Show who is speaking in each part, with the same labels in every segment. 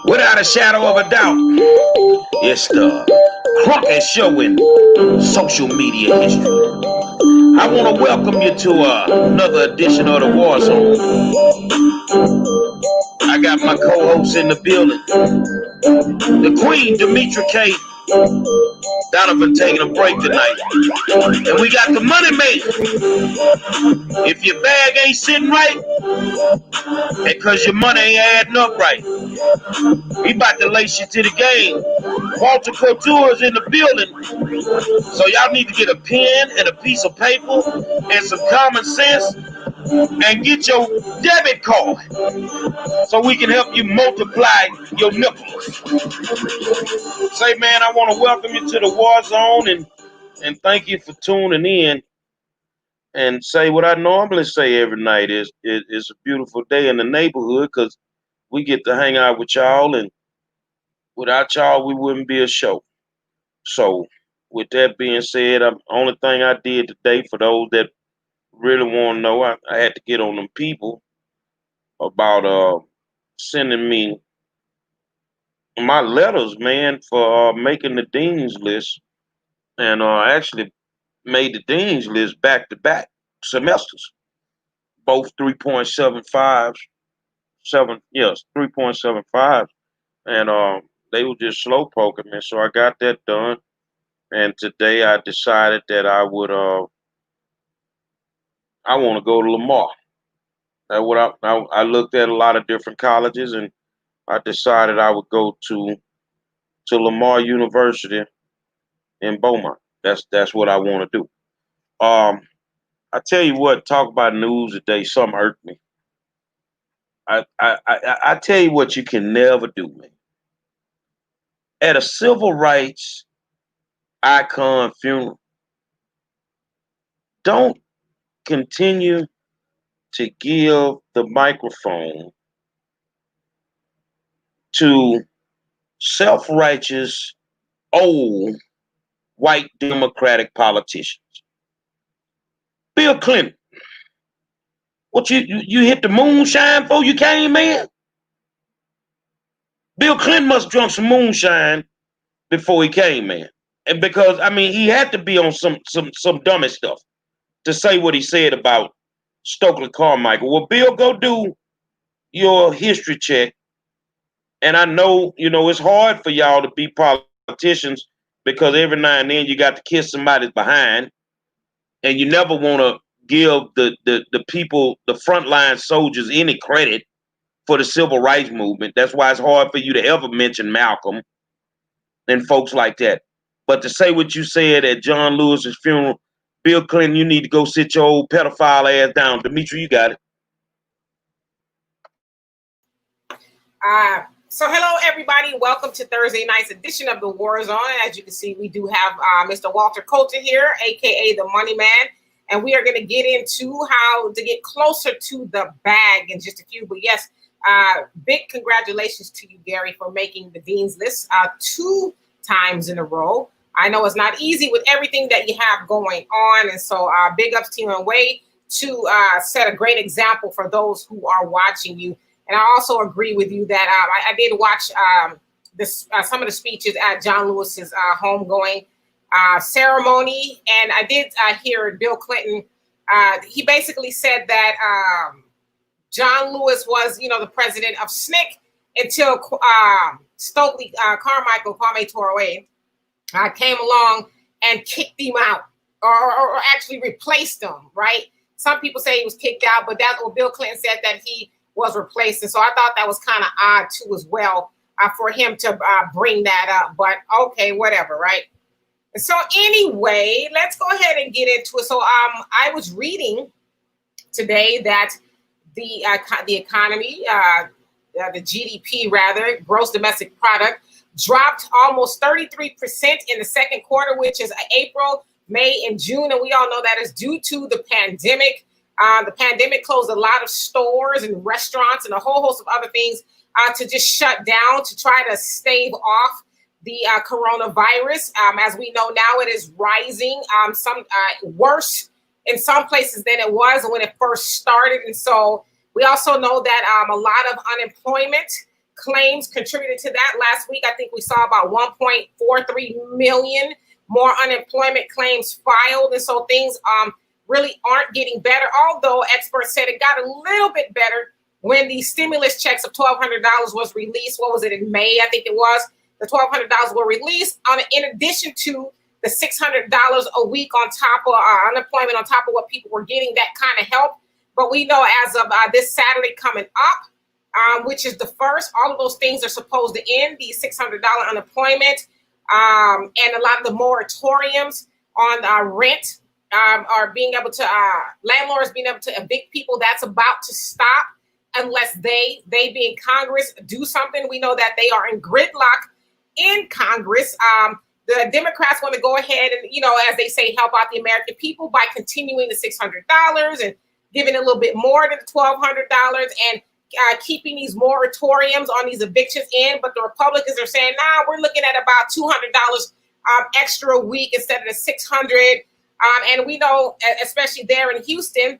Speaker 1: Without a shadow of a doubt, it's the Crockett Show in social media history. I want to welcome you to another edition of the War Zone. I got my co-hosts in the building. The Queen, Demetra K. Donovan taking a break tonight. And we got the Money Man. If your bag ain't sitting right, because your money ain't adding up right. We about to lace you to the game. Walter Coulter is in the building. So y'all need to get a pen and a piece of paper and some common sense and get your debit card so we can help you multiply your nipples. Say, man, I want to welcome you to the War Zone and thank you for tuning in. And say what I normally say every night is it's a beautiful day in the neighborhood because we get to hang out with y'all, and without y'all, we wouldn't be a show. So, with that being said, only thing I did today for those that really want to know, I had to get on them people about sending me my letters, man, for making the dean's list, and actually made the dean's list back to back semesters, both 3.75, 3.75, and they were just slow poking me, so I got that done. And today I decided that I want to go to Lamar. That what I looked at a lot of different colleges, and I decided I would go to Lamar University in Beaumont. That's what I want to do. I tell you what, talk about news today. Something irked me. I tell you what, you can never do, man. At a civil rights icon funeral, don't continue to give the microphone to self-righteous old white Democratic politicians. Bill Clinton, what you hit the moonshine for you came in? Bill Clinton must have drunk some moonshine before he came in. And because I mean he had to be on some dummy stuff to say what he said about Stokely Carmichael. Well, Bill, go do your history check. And I know, it's hard for y'all to be politicians because every now and then you got to kiss somebody's behind, and you never want to give the people, the frontline soldiers, any credit for the civil rights movement. That's why it's hard for you to ever mention Malcolm and folks like that. But to say what you said at John Lewis's funeral, Bill Clinton, you need to go sit your old pedophile ass down. Demetra, you got it.
Speaker 2: So hello, everybody. Welcome to Thursday night's edition of the War Zone. As you can see, we do have Mr. Walter Coulter here, a.k.a. the Money Man. And we are going to get into how to get closer to the bag in just a few. But yes, big congratulations to you, Gary, for making the Dean's List 2 times in a row. I know it's not easy with everything that you have going on. And so big ups to you and way to set a great example for those who are watching you. And I also agree with you that I did watch some of the speeches at John Lewis's homegoing ceremony, and I did hear Bill Clinton. He basically said that John Lewis was, the president of SNCC until Stokely Carmichael, Kwame Ture, came along and kicked him out, or actually replaced him. Right? Some people say he was kicked out, but that's what Bill Clinton said, that he was replaced. And so I thought that was kind of odd too as well for him to bring that up. But okay, whatever, right? And so anyway, let's go ahead and get into it. So I was reading today that the economy, the GDP rather, gross domestic product, dropped almost 33% in the second quarter, which is April, May, and June. And we all know that is due to the pandemic. The pandemic closed a lot of stores and restaurants and a whole host of other things to just shut down to try to stave off the coronavirus. As we know now, it is rising, some worse in some places than it was when it first started. And so we also know that a lot of unemployment claims contributed to that. Last week, I think we saw about 1.43 million more unemployment claims filed. And so things really aren't getting better, although experts said it got a little bit better when the stimulus checks of $1,200 was released. What was it, in May? I think it was. The $1,200 were released in addition to the $600 a week on top of unemployment, on top of what people were getting. That kind of helped. But we know as of this Saturday coming up, which is the first, all of those things are supposed to end, the $600 unemployment, and a lot of the moratoriums on rent are being able to, landlords being able to evict people. That's about to stop unless they being Congress, do something. We know that they are in gridlock in Congress. The Democrats want to go ahead and, as they say, help out the American people by continuing the $600 and giving a little bit more than the $1,200 and keeping these moratoriums on these evictions in. But the Republicans are saying, nah, we're looking at about $200 extra a week instead of the $600. And we know, especially there in Houston,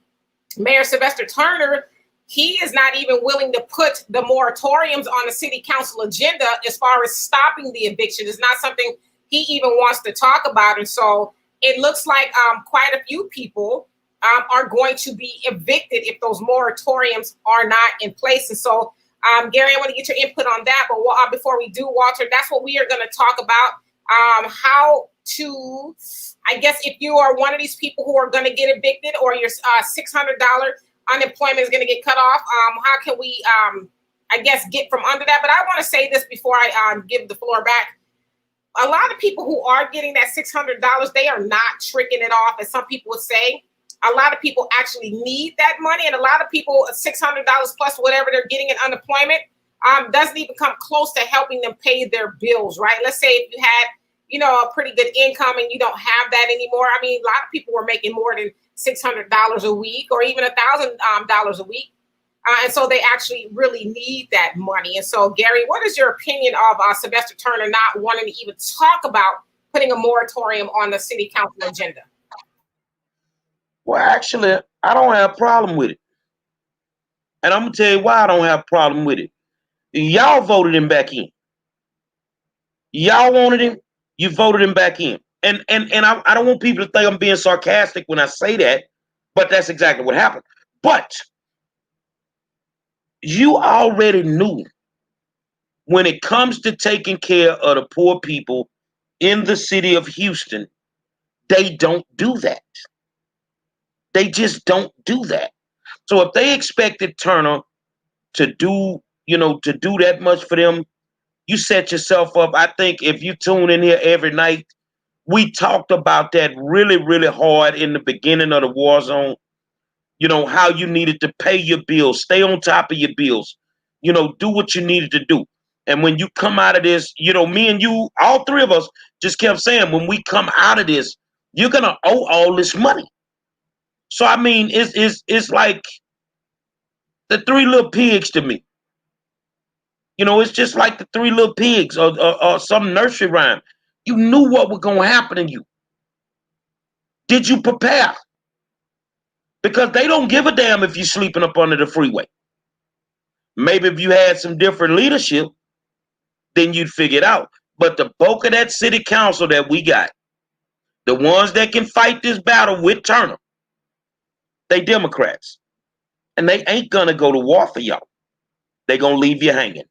Speaker 2: Mayor Sylvester Turner, he is not even willing to put the moratoriums on the city council agenda as far as stopping the eviction. It's not something he even wants to talk about. And so it looks like quite a few people are going to be evicted if those moratoriums are not in place. And so, Gary, I want to get your input on that. But before we do, Walter, that's what we are going to talk about, how to, I guess, if you are one of these people who are going to get evicted or your $600 unemployment is going to get cut off, how can we, I guess, get from under that? But I want to say this before I give the floor back. A lot of people who are getting that $600, they are not tricking it off, as some people would say. A lot of people actually need that money, and a lot of people, $600 plus whatever they're getting in unemployment, doesn't even come close to helping them pay their bills, right? Let's say if you had, a pretty good income and you don't have that anymore. I mean, a lot of people were making more than $600 a week or even $1,000 a week. And so they actually really need that money. And so, Gary, what is your opinion of Sylvester Turner not wanting to even talk about putting a moratorium on the city council agenda?
Speaker 1: Well, actually, I don't have a problem with it. And I'm going to tell you why I don't have a problem with it. Y'all voted him back in. Y'all wanted him. You voted him back in. And I don't want people to think I'm being sarcastic when I say that, but that's exactly what happened. But you already knew when it comes to taking care of the poor people in the city of Houston, they don't do that. They just don't do that. So if they expected Turner to do, to do that much for them, you set yourself up. I think if you tune in here every night, we talked about that really, really hard in the beginning of the war zone. How you needed to pay your bills, stay on top of your bills, do what you needed to do. And when you come out of this, me and you, all three of us just kept saying, when we come out of this, you're going to owe all this money. So, I mean, it's like the Three Little Pigs to me. It's just like the Three Little Pigs or some nursery rhyme. You knew what was going to happen to you. Did you prepare? Because they don't give a damn if you're sleeping up under the freeway. Maybe if you had some different leadership, then you'd figure it out. But the bulk of that city council that we got, the ones that can fight this battle with Turner, they Democrats. And they ain't going to go to war for y'all. They're going to leave you hanging.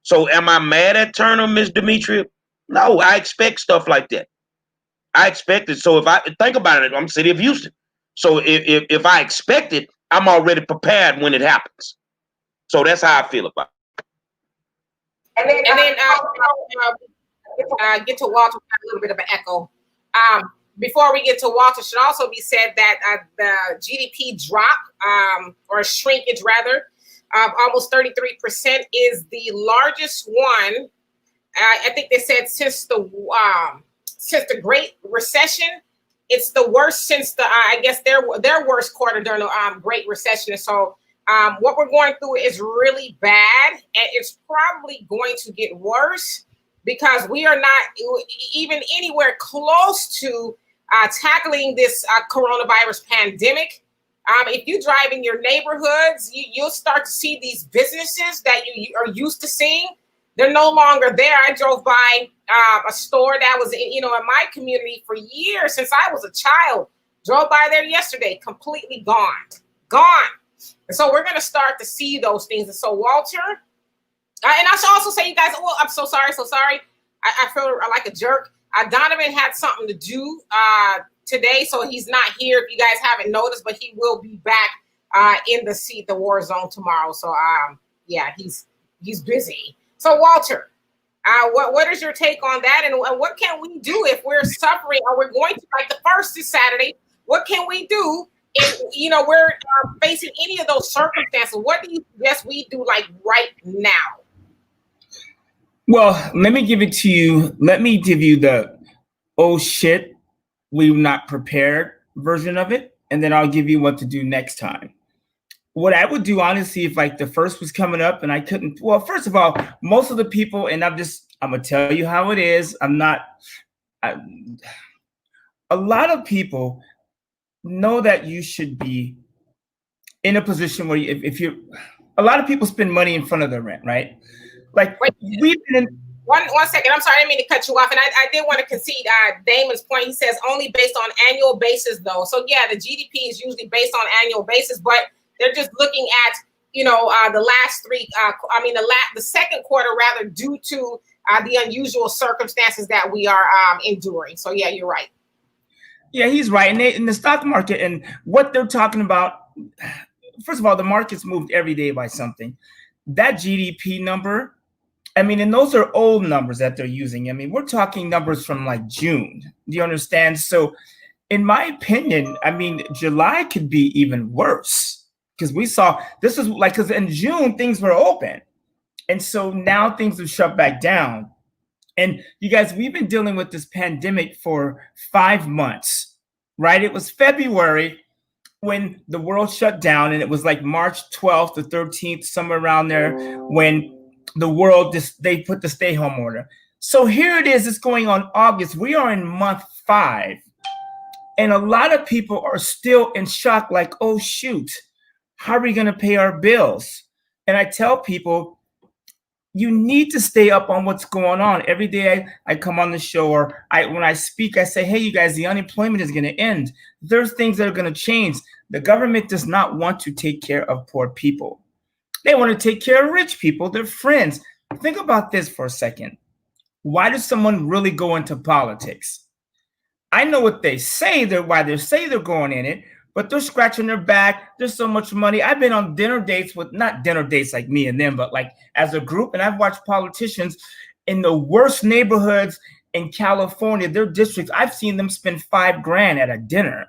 Speaker 1: So am I mad at Turner, Ms. Demetria? No, I expect stuff like that. I expect it. So if I think about it, I'm the city of Houston. So if I expect it, I'm already prepared when it happens. So that's how I feel about it.
Speaker 2: And then get to Walter, a little bit of an echo. Before we get to Walter, should also be said that the GDP drop, or shrinkage rather, almost 33% is the largest one. I think they said since the Great Recession. It's the worst since I guess their worst quarter during the Great Recession. And so what we're going through is really bad, and it's probably going to get worse because we are not even anywhere close to tackling this coronavirus pandemic. If you drive in your neighborhoods, you'll start to see these businesses that you are used to seeing. They're no longer there. I drove by a store that was in my community for years since I was a child. Drove by there yesterday, completely gone. And so we're going to start to see those things. And so Walter, and I should also say, you guys, well, I'm so sorry. I feel like a jerk. Donovan had something to do today, so he's not here if you guys haven't noticed, but he will be back in the war zone tomorrow. So yeah, he's busy. So Walter, what is your take on that, and what can we do if we're suffering or we're going to, like the first is Saturday? What can we do if we're facing any of those circumstances? What do you suggest we do like right now?
Speaker 3: Well, let me give it to you. Let me give you the oh shit, we're not prepared version of it, and then I'll give you what to do next time. What I would do, honestly, if like the first was coming up and I couldn't, well, first of all, most of the people, and I'm gonna tell you how it is. A lot of people know that you should be in a position where a lot of people spend money in front of their rent, right? Like we've been in.
Speaker 2: One second. I'm sorry, I didn't mean to cut you off. And I did want to concede Damon's point. He says only based on annual basis, though. So yeah, the GDP is usually based on annual basis, but they're just looking at the last three. The second quarter rather, due to the unusual circumstances that we are enduring. So yeah, you're right.
Speaker 3: Yeah, he's right. And in the stock market and what they're talking about. First of all, the market's moved every day by something. That GDP number. I mean, and those are old numbers that they're using. I mean, we're talking numbers from like June. Do you understand? So in my opinion, I mean, July could be even worse because we saw this is like, because in June, things were open. And so now things have shut back down. And you guys, we've been dealing with this pandemic for 5 months, right? It was February when the world shut down, and it was like March 12th or 13th, somewhere around there, when the world they put the stay home order. So here it is, it's going on August. We are in month 5. And a lot of people are still in shock, like, oh shoot, how are we gonna pay our bills? And I tell people, you need to stay up on what's going on. Every day I come on the show, or when I speak, I say, hey, you guys, the unemployment is gonna end. There's things that are gonna change. The government does not want to take care of poor people. They want to take care of rich people, their friends. Think about this for a second. Why does someone really go into politics? I know what they say, why they say they're going in it, but they're scratching their back. There's so much money. I've been on dinner dates with, not dinner dates like me and them, but like as a group, and I've watched politicians in the worst neighborhoods in California, their districts. I've seen them spend $5,000 at a dinner.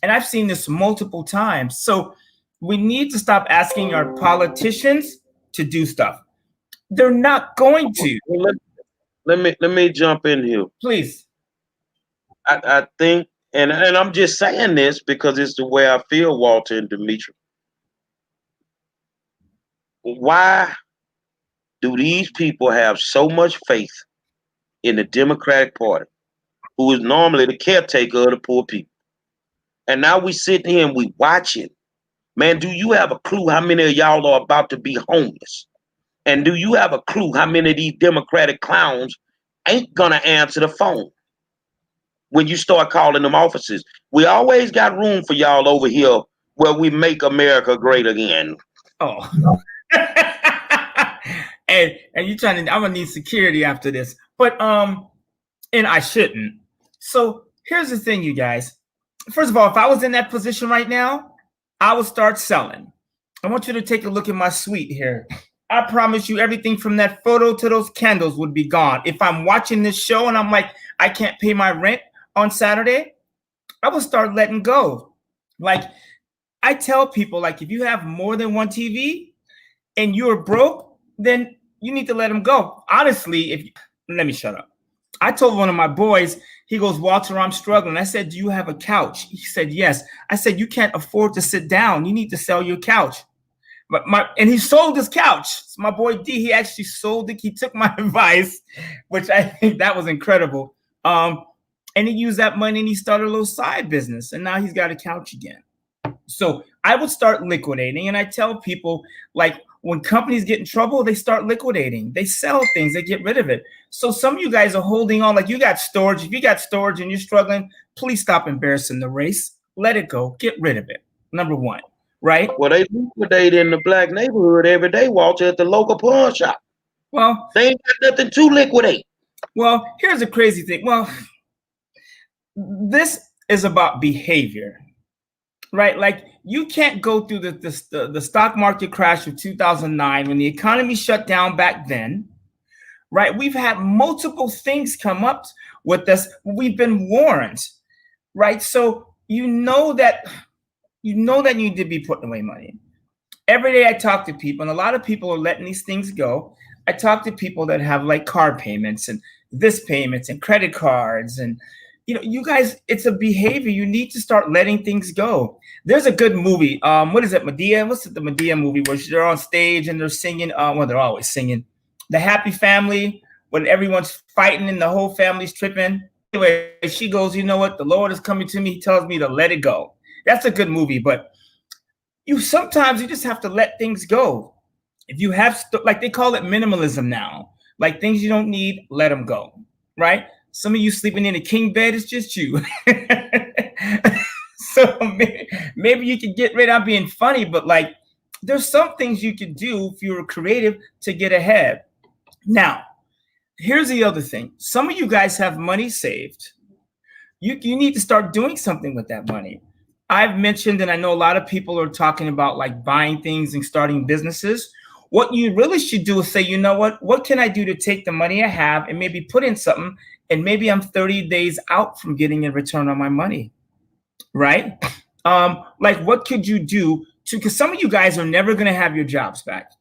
Speaker 3: And I've seen this multiple times. So we need to stop asking our politicians to do stuff. They're not going to.
Speaker 1: Let me jump in here.
Speaker 3: Please.
Speaker 1: I think, and I'm just saying this because it's the way I feel, Walter and Demetri. Why do these people have so much faith in the Democratic Party, who is normally the caretaker of the poor people? And now we sitting here and we watching. Man, do you have a clue how many of y'all are about to be homeless? And do you have a clue how many of these Democratic clowns ain't gonna answer the phone when you start calling them offices? We always got room for y'all over here where we make America great again.
Speaker 3: Oh. and you trying to, I'm gonna need security after this. But and I shouldn't. So here's the thing, you guys. First of all, if I was in that position right now, I would start selling. I want you to take a look at my suite here. I promise you everything from that photo to those candles would be gone. If I'm watching this show and I'm like, I can't pay my rent on Saturday, I will start letting go. Like I tell people, like if you have more than one TV and you're broke, then you need to let them go. Honestly, let me shut up. I told one of my boys, he goes, Walter, I'm struggling. I said, do you have a couch? He said, yes. I said, you can't afford to sit down. You need to sell your couch. And he sold his couch. So my boy D, he actually sold it. He took my advice, which I think that was incredible. And he used that money and he started a little side business. And now he's got a couch again. So I would start liquidating, and I tell people, like, when companies get in trouble, they start liquidating. They sell things, they get rid of it. So some of you guys are holding on, like you got storage. If you got storage and you're struggling, please stop embarrassing the race. Let it go. Get rid of it. Number one, right?
Speaker 1: Well, they liquidate in the black neighborhood every day, Walter, at the local pawn shop.
Speaker 3: Well,
Speaker 1: they ain't got nothing to liquidate.
Speaker 3: Well, here's a crazy thing. Well, this is about behavior, right? Like, you can't go through the stock market crash of 2009 when the economy shut down back then, right? We've had multiple things come up with us. We've been warned, right? So you know that you need to be putting away money. Every day I talk to people, and a lot of people are letting these things go. I talk to people that have like car payments and this payments and credit cards, and you guys, it's a behavior. You need to start letting things go. There's a good movie. What is it, Medea? What's the Medea movie where they're on stage and they're singing? Well, they're always singing. The Happy Family, when everyone's fighting and the whole family's tripping. Anyway, she goes, you know what? The Lord is coming to me. He tells me to let it go. That's a good movie, but sometimes you just have to let things go. If you have, like they call it minimalism now, like things you don't need, let them go, right? Some of you sleeping in a king bed, it's just you. So maybe you can get rid of being funny, but like there's some things you can do if you're creative to get ahead. Now, here's the other thing. Some of you guys have money saved. You need to start doing something with that money. I've mentioned, and I know a lot of people are talking about like buying things and starting businesses. What you really should do is say, you know what can I do to take the money I have and maybe put in something, and maybe I'm 30 days out from getting a return on my money, right? Like what could you do because some of you guys are never going to have your jobs back.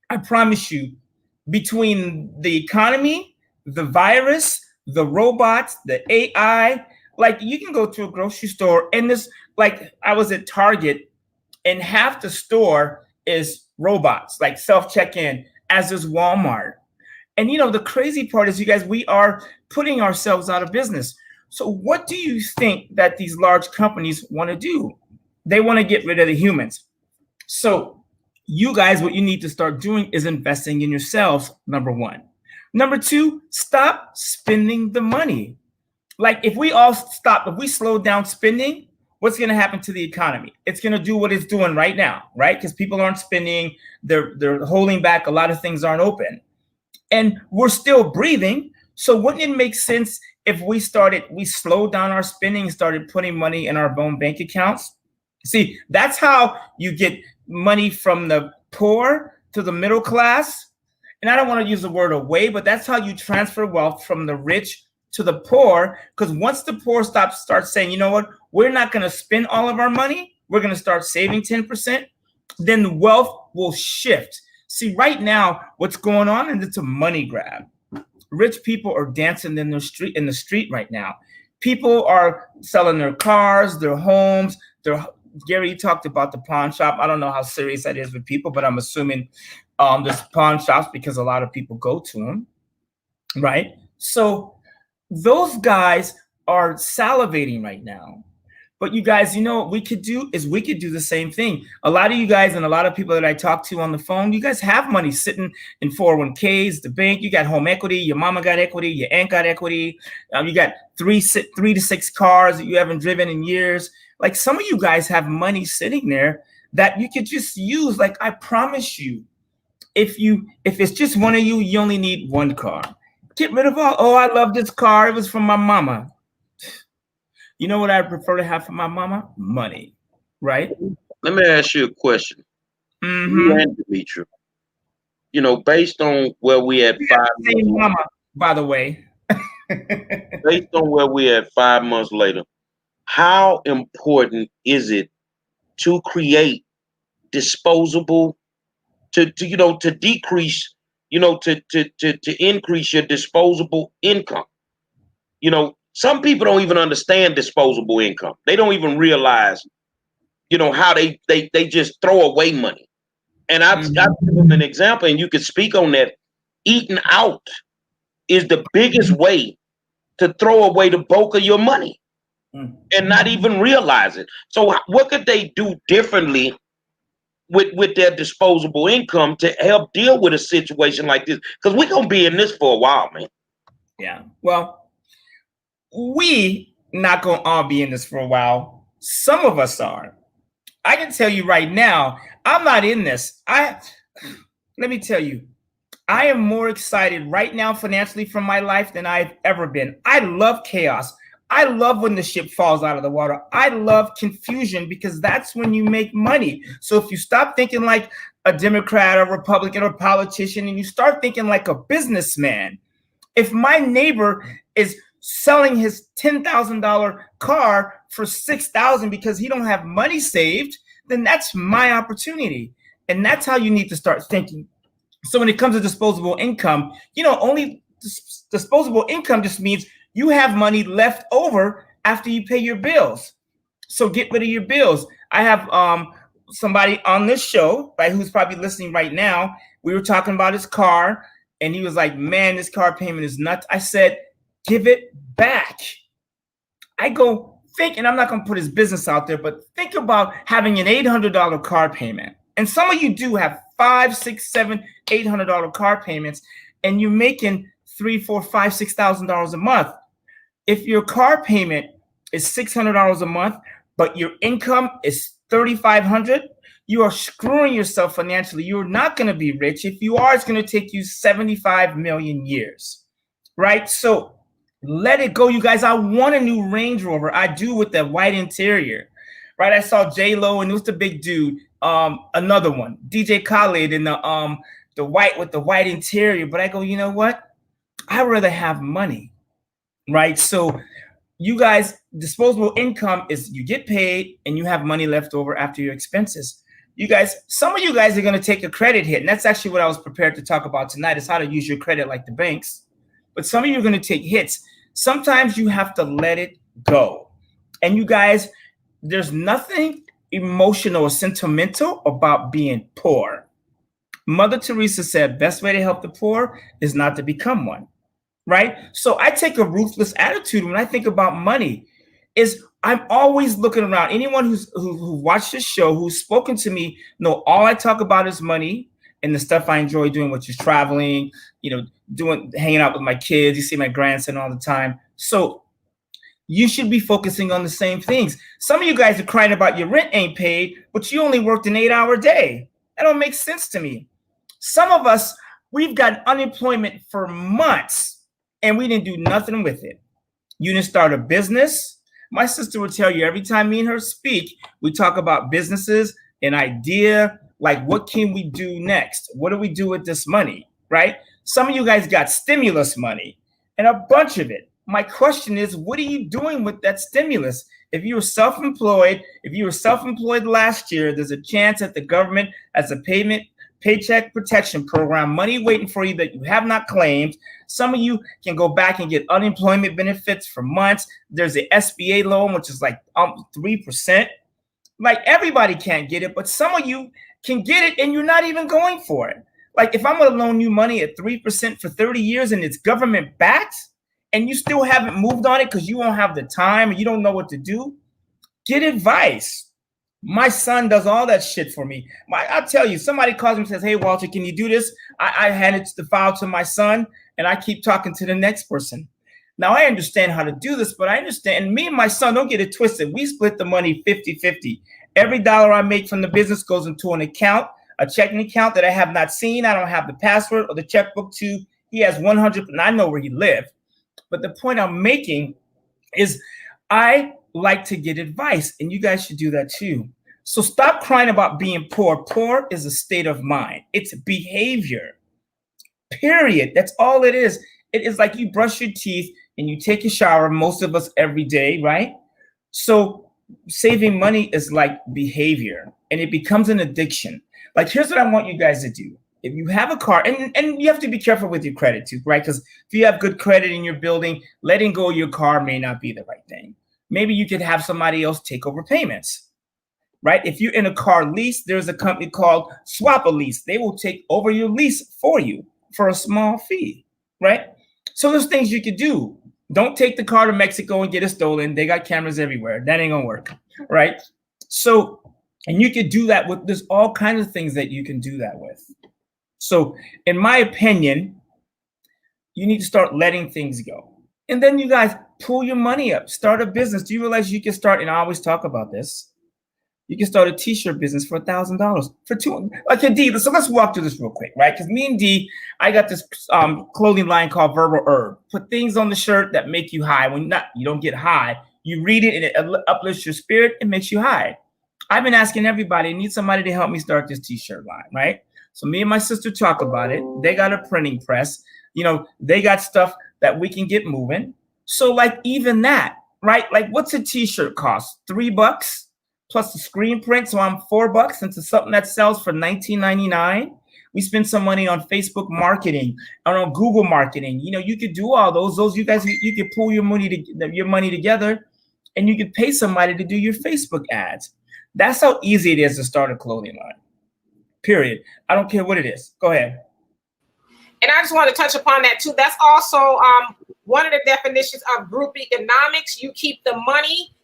Speaker 3: I promise you, between the economy, the virus, the robots, the AI, like you can go to a grocery store and this, like I was at Target and half the store is robots, like self-check-in, as is Walmart. And the crazy part is, you guys, we are putting ourselves out of business. So what do you think that these large companies want to do? They want to get rid of the humans. So you guys, what you need to start doing is investing in yourselves, number one. Number two, stop spending the money. Like if we slow down spending, what's going to happen to the economy? It's going to do what it's doing right now, right? Because people aren't spending, they're holding back. A lot of things aren't open. And we're still breathing. So wouldn't it make sense if we slowed down our spending and started putting money in our own bank accounts? See, that's how you get money from the poor to the middle class. And I don't want to use the word away, but that's how you transfer wealth from the rich to the poor. Because once the poor start saying, you know what, we're not going to spend all of our money, we're going to start saving 10%, then the wealth will shift. See, right now, what's going on, and it's a money grab. Rich people are dancing in the street right now. People are selling their cars, their homes. Gary talked about the pawn shop. I don't know how serious that is with people, but I'm assuming there's pawn shops because a lot of people go to them, right? So those guys are salivating right now. But you guys, what we could do is we could do the same thing. A lot of you guys and a lot of people that I talk to on the phone, you guys have money sitting in 401ks, the bank. You got home equity. Your mama got equity. Your aunt got equity. You got three to six cars that you haven't driven in years. Like some of you guys have money sitting there that you could just use. Like I promise you, if it's just one of you, you only need one car. Get rid of all. Oh, I love this car. It was from my mama. You know what I prefer to have for my mama? Money, right?
Speaker 1: Let me ask you a question. You and Demetri, based on where we at 5 months,
Speaker 3: mama, by the way.
Speaker 1: Based on where we at 5 months later, how important is it to create disposable, to decrease, to increase your disposable income? Some people don't even understand disposable income. They don't even realize, how they just throw away money. And I'll give them an example, and you could speak on that. Eating out is the biggest way to throw away the bulk of your money. and not even realize it. So what could they do differently with their disposable income to help deal with a situation like this? Because we're gonna be in this for a while, man.
Speaker 3: Yeah. Well, we not gonna all be in this for a while. Some of us are. I can tell you right now, I'm not in this. Let me tell you, I am more excited right now financially from my life than I've ever been. I love chaos. I love when the ship falls out of the water. I love confusion because that's when you make money. So if you stop thinking like a Democrat or Republican or politician and you start thinking like a businessman, if my neighbor is selling his $10,000 car for $6,000 because he don't have money saved, then that's my opportunity. And that's how you need to start thinking. So when it comes to disposable income, only disposable income just means you have money left over after you pay your bills. So get rid of your bills. I have somebody on this show, right, who's probably listening right now. We were talking about his car, and he was like, man, this car payment is nuts. I said, give it back. I go, think, and I'm not going to put his business out there, but think about having an $800 car payment. And some of you do have $500, $600, $700, $800 car payments, and you're making $3,000, $4,000, $5,000, $6,000 a month. If your car payment is $600 a month, but your income is $3,500, you are screwing yourself financially. You're not going to be rich. If you are, it's going to take you 75 million years, right? So let it go, you guys. I want a new Range Rover. I do, with the white interior, right? I saw J-Lo, and it was the big dude. Another one, DJ Khaled, in the white with the white interior. But I go, you know what? I'd rather have money, right? So you guys, disposable income is you get paid and you have money left over after your expenses. You guys, some of you guys are going to take a credit hit. And that's actually what I was prepared to talk about tonight, is how to use your credit like the banks. But some of you are going to take hits. Sometimes you have to let it go. And you guys, there's nothing emotional or sentimental about being poor. Mother Teresa said, best way to help the poor is not to become one, right? So I take a ruthless attitude when I think about money. I'm always looking around. Anyone who watched this show, who's spoken to me, know all I talk about is money and the stuff I enjoy doing, which is traveling, hanging out with my kids. You see my grandson all the time. So you should be focusing on the same things. Some of you guys are crying about your rent ain't paid, but you only worked an 8-hour day. That don't make sense to me. Some of us, we've got unemployment for months and we didn't do nothing with it. You didn't start a business. My sister will tell you, every time me and her speak, we talk about businesses, an idea, like what can we do next? What do we do with this money, right? Some of you guys got stimulus money and a bunch of it. My question is, what are you doing with that stimulus? If you were self-employed last year, there's a chance that the government has a paycheck protection program, money waiting for you that you have not claimed. Some of you can go back and get unemployment benefits for months. There's an SBA loan, which is like 3%. Like, everybody can't get it, but some of you can get it and you're not even going for it. Like, if I'm going to loan you money at 3% for 30 years and it's government backed and you still haven't moved on it because you won't have the time or you don't know what to do, get advice. My son does all that shit for me. I'll tell you, somebody calls me and says, hey, Walter, can you do this? I hand it the file to my son and I keep talking to the next person. Now, I understand how to do this, but I understand, and me and my son, don't get it twisted. We split the money 50-50. Every dollar I make from the business goes into an account, a checking account that I have not seen. I don't have the password or the checkbook to. He has 100, and I know where he lives. But the point I'm making is I like to get advice, and you guys should do that too. So stop crying about being poor. Poor is a state of mind. It's behavior, period. That's all it is. It is like you brush your teeth and you take a shower, most of us every day, right? So saving money is like behavior, and it becomes an addiction. Like, here's what I want you guys to do. If you have a car, and you have to be careful with your credit too, right? Because if you have good credit in your building, letting go of your car may not be the right thing. Maybe you could have somebody else take over payments, right? If you're in a car lease, there's a company called Swap a Lease. They will take over your lease for you for a small fee, right? So there's things you could do. Don't take the car to Mexico and get it stolen. They got cameras everywhere. That ain't gonna work, right? So, and you could do that with, there's all kinds of things that you can do that with. So, in my opinion, you need to start letting things go. And then you guys pull your money up, start a business. Do you realize you can start, and I always talk about this, you can start a t-shirt business for $1,000 for two. Okay, D, so let's walk through this real quick, right? Because me and D, I got this clothing line called Verbal Herb. Put things on the shirt that make you high. When you don't get high, you read it and it uplifts your spirit. It makes you high. I've been asking everybody, I need somebody to help me start this t-shirt line, right? So me and my sister talk about it. They got a printing press. You know, they got stuff that we can get moving. So like even that, right? Like what's a t-shirt cost? $3 plus the screen print. So I'm $4 into something that sells for $19.99. We spend some money on Facebook marketing and on Google marketing. You know, you could do all those. You guys, you could pool your money together, and you could pay somebody to do your Facebook ads. That's how easy it is to start a clothing line. Period. I don't care what it is. Go ahead.
Speaker 2: And I just want to touch upon that too. That's also one of the definitions of group economics. You keep the money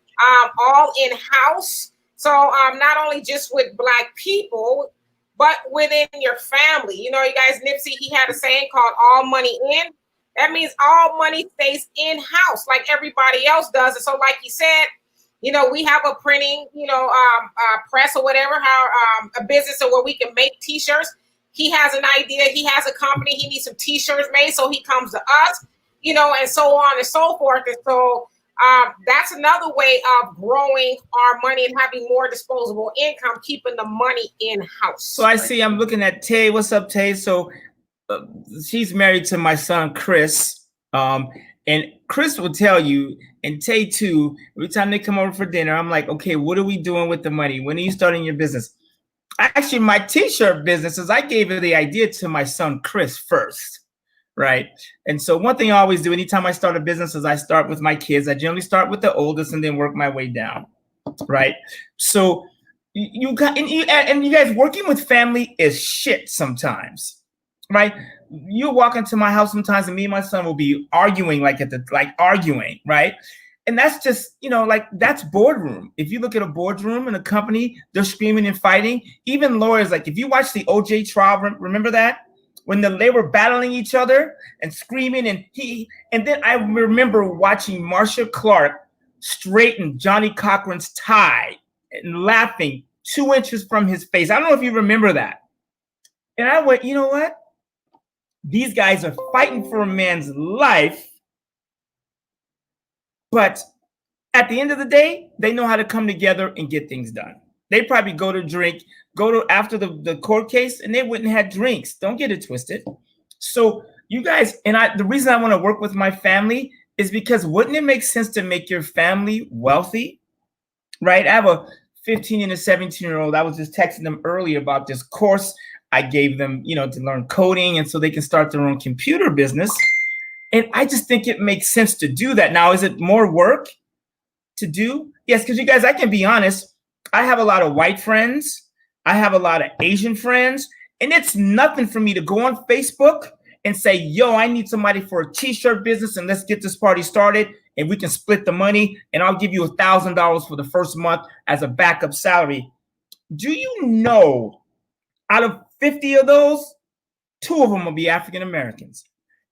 Speaker 2: all in-house. So not only just with Black people, but within your family. You know, you guys, Nipsey, he had a saying called all money in. That means all money stays in-house like everybody else does. And so like you said, you know, we have a printing, press or whatever, a business where we can make t-shirts. He has an idea. He has a company. He needs some t-shirts made. So he comes to us, you know, and so on and so forth. And so that's another way of growing our money and having more disposable income, keeping the money in-house.
Speaker 3: So I see, I'm looking at Tay. What's up, Tay? So she's married to my son, Chris. And Chris will tell you, and Tay too, every time they come over for dinner, I'm like, okay, what are we doing with the money? When are you starting your business? Actually, my t-shirt business is I gave the idea to my son, Chris, first. Right. And so one thing I always do anytime I start a business is I start with my kids. I generally start with the oldest and then work my way down. Right. So you guys working with family is shit sometimes. Right. You walk into my house sometimes and me and my son will be arguing arguing. Right. And that's just, you know, like that's boardroom. If you look at a boardroom in a company, they're screaming and fighting. Even lawyers, like if you watch the OJ trial, remember that? When they were battling each other and screaming, and then I remember watching Marsha Clark straighten Johnny Cochran's tie and laughing 2 inches from his face. I don't know if you remember that. And I went, you know what? These guys are fighting for a man's life, but at the end of the day, they know how to come together and get things done. They probably go to after the court case, and they wouldn't have drinks. Don't get it twisted. So you guys, the reason I want to work with my family is because wouldn't it make sense to make your family wealthy? Right? I have a 15 and a 17-year-old. I was just texting them earlier about this course I gave them, you know, to learn coding, and so they can start their own computer business. And I just think it makes sense to do that. Now, is it more work to do? Yes, because you guys, I can be honest. I have a lot of white friends. I have a lot of Asian friends. And it's nothing for me to go on Facebook and say, yo, I need somebody for a t-shirt business and let's get this party started and we can split the money and I'll give you $1,000 for the first month as a backup salary. Do you know out of 50 of those, 2 of them will be African Americans?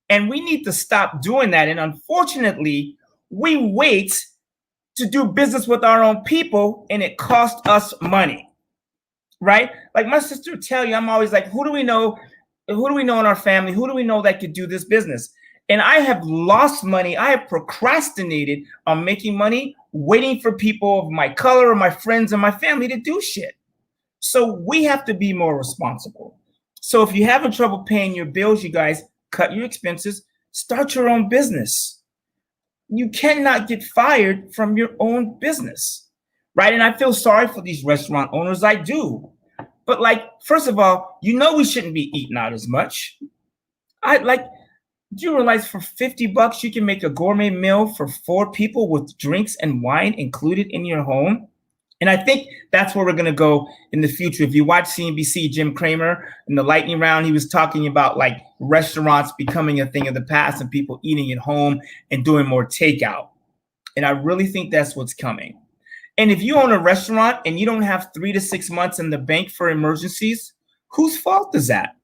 Speaker 3: And we need to stop doing that. And unfortunately, we wait to do business with our own people and it costs us money, right? Like my sister will tell you, I'm always like, who do we know? Who do we know in our family? Who do we know that could do this business? And I have lost money. I have procrastinated on making money, waiting for people of my color or my friends and my family to do shit. So we have to be more responsible. So if you're having trouble paying your bills, you guys, cut your expenses, start your own business. You cannot get fired from your own business, right? And I feel sorry for these restaurant owners. I do. But like, first of all, you know we shouldn't be eating out as much. Do you realize for $50 you can make a gourmet meal for 4 people with drinks and wine included in your home? And I think that's where we're going to go in the future. If you watch CNBC, Jim Cramer in the lightning round, he was talking about like restaurants becoming a thing of the past and people eating at home and doing more takeout. And I really think that's what's coming. And if you own a restaurant and you don't have 3 to 6 months in the bank for emergencies, whose fault is that?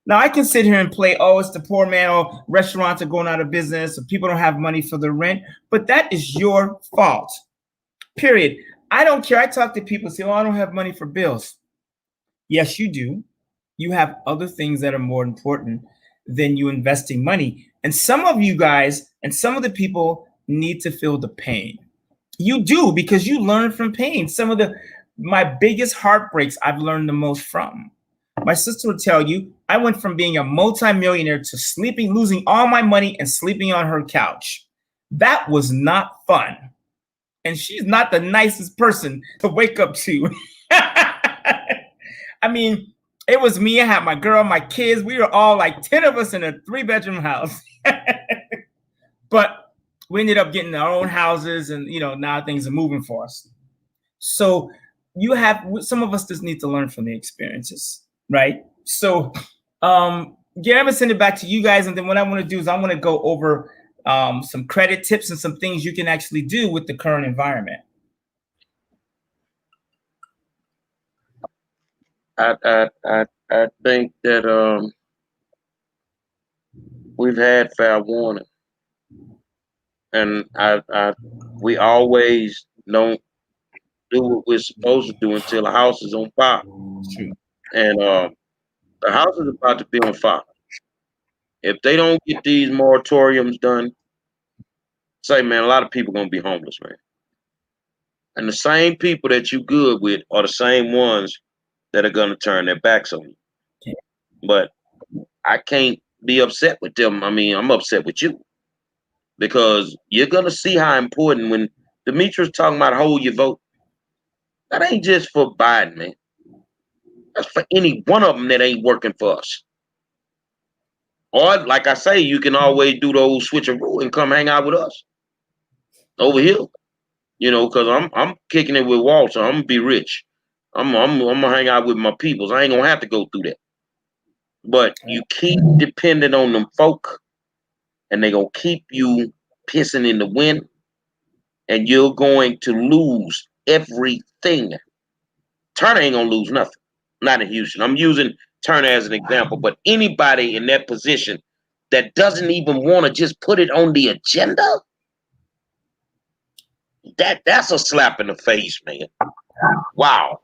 Speaker 3: Now, I can sit here and play, oh, it's the poor man, or restaurants are going out of business, or people don't have money for the rent, but that is your fault, period. I don't care. I talk to people say, oh, I don't have money for bills. Yes, you do. You have other things that are more important than you investing money. And some of you guys and some of the people need to feel the pain. You do, because you learn from pain. Some of my biggest heartbreaks I've learned the most from. My sister would tell you, I went from being a multimillionaire to losing all my money and sleeping on her couch. That was not fun. And she's not the nicest person to wake up to. I mean, it was me. I had my girl, my kids. We were all like 10 of us in a 3-bedroom house. But we ended up getting our own houses, and now things are moving for us. So some of us just need to learn from the experiences, right? So I'm gonna send it back to you guys, and then what I want to do is I want to go over some credit tips and some things you can actually do with the current environment.
Speaker 1: I think that we've had fair warning, and we always don't do what we're supposed to do until the house is on fire.
Speaker 3: True.
Speaker 1: And the house is about to be on fire. If they don't get these moratoriums done, say, man, a lot of people gonna be homeless, man. And the same people that you good with are the same ones that are gonna turn their backs on you.
Speaker 3: Okay.
Speaker 1: But I can't be upset with them. I mean, I'm upset with you, because you're gonna see how important, when Demetrius talking about hold your vote, that ain't just for Biden, man. That's for any one of them that ain't working for us. Or, like I say, you can always do the old switcheroo and come hang out with us over here. Because I'm kicking it with Walter. I'm gonna be rich. I'm gonna hang out with my peoples. I ain't gonna have to go through that. But you keep depending on them folk, and they gonna keep you pissing in the wind, and you're going to lose everything. Turner ain't gonna lose nothing. Not in Houston. I'm using Turner as an example, but anybody in that position that doesn't even want to just put it on the agenda, that's a slap in the face, man. Wow.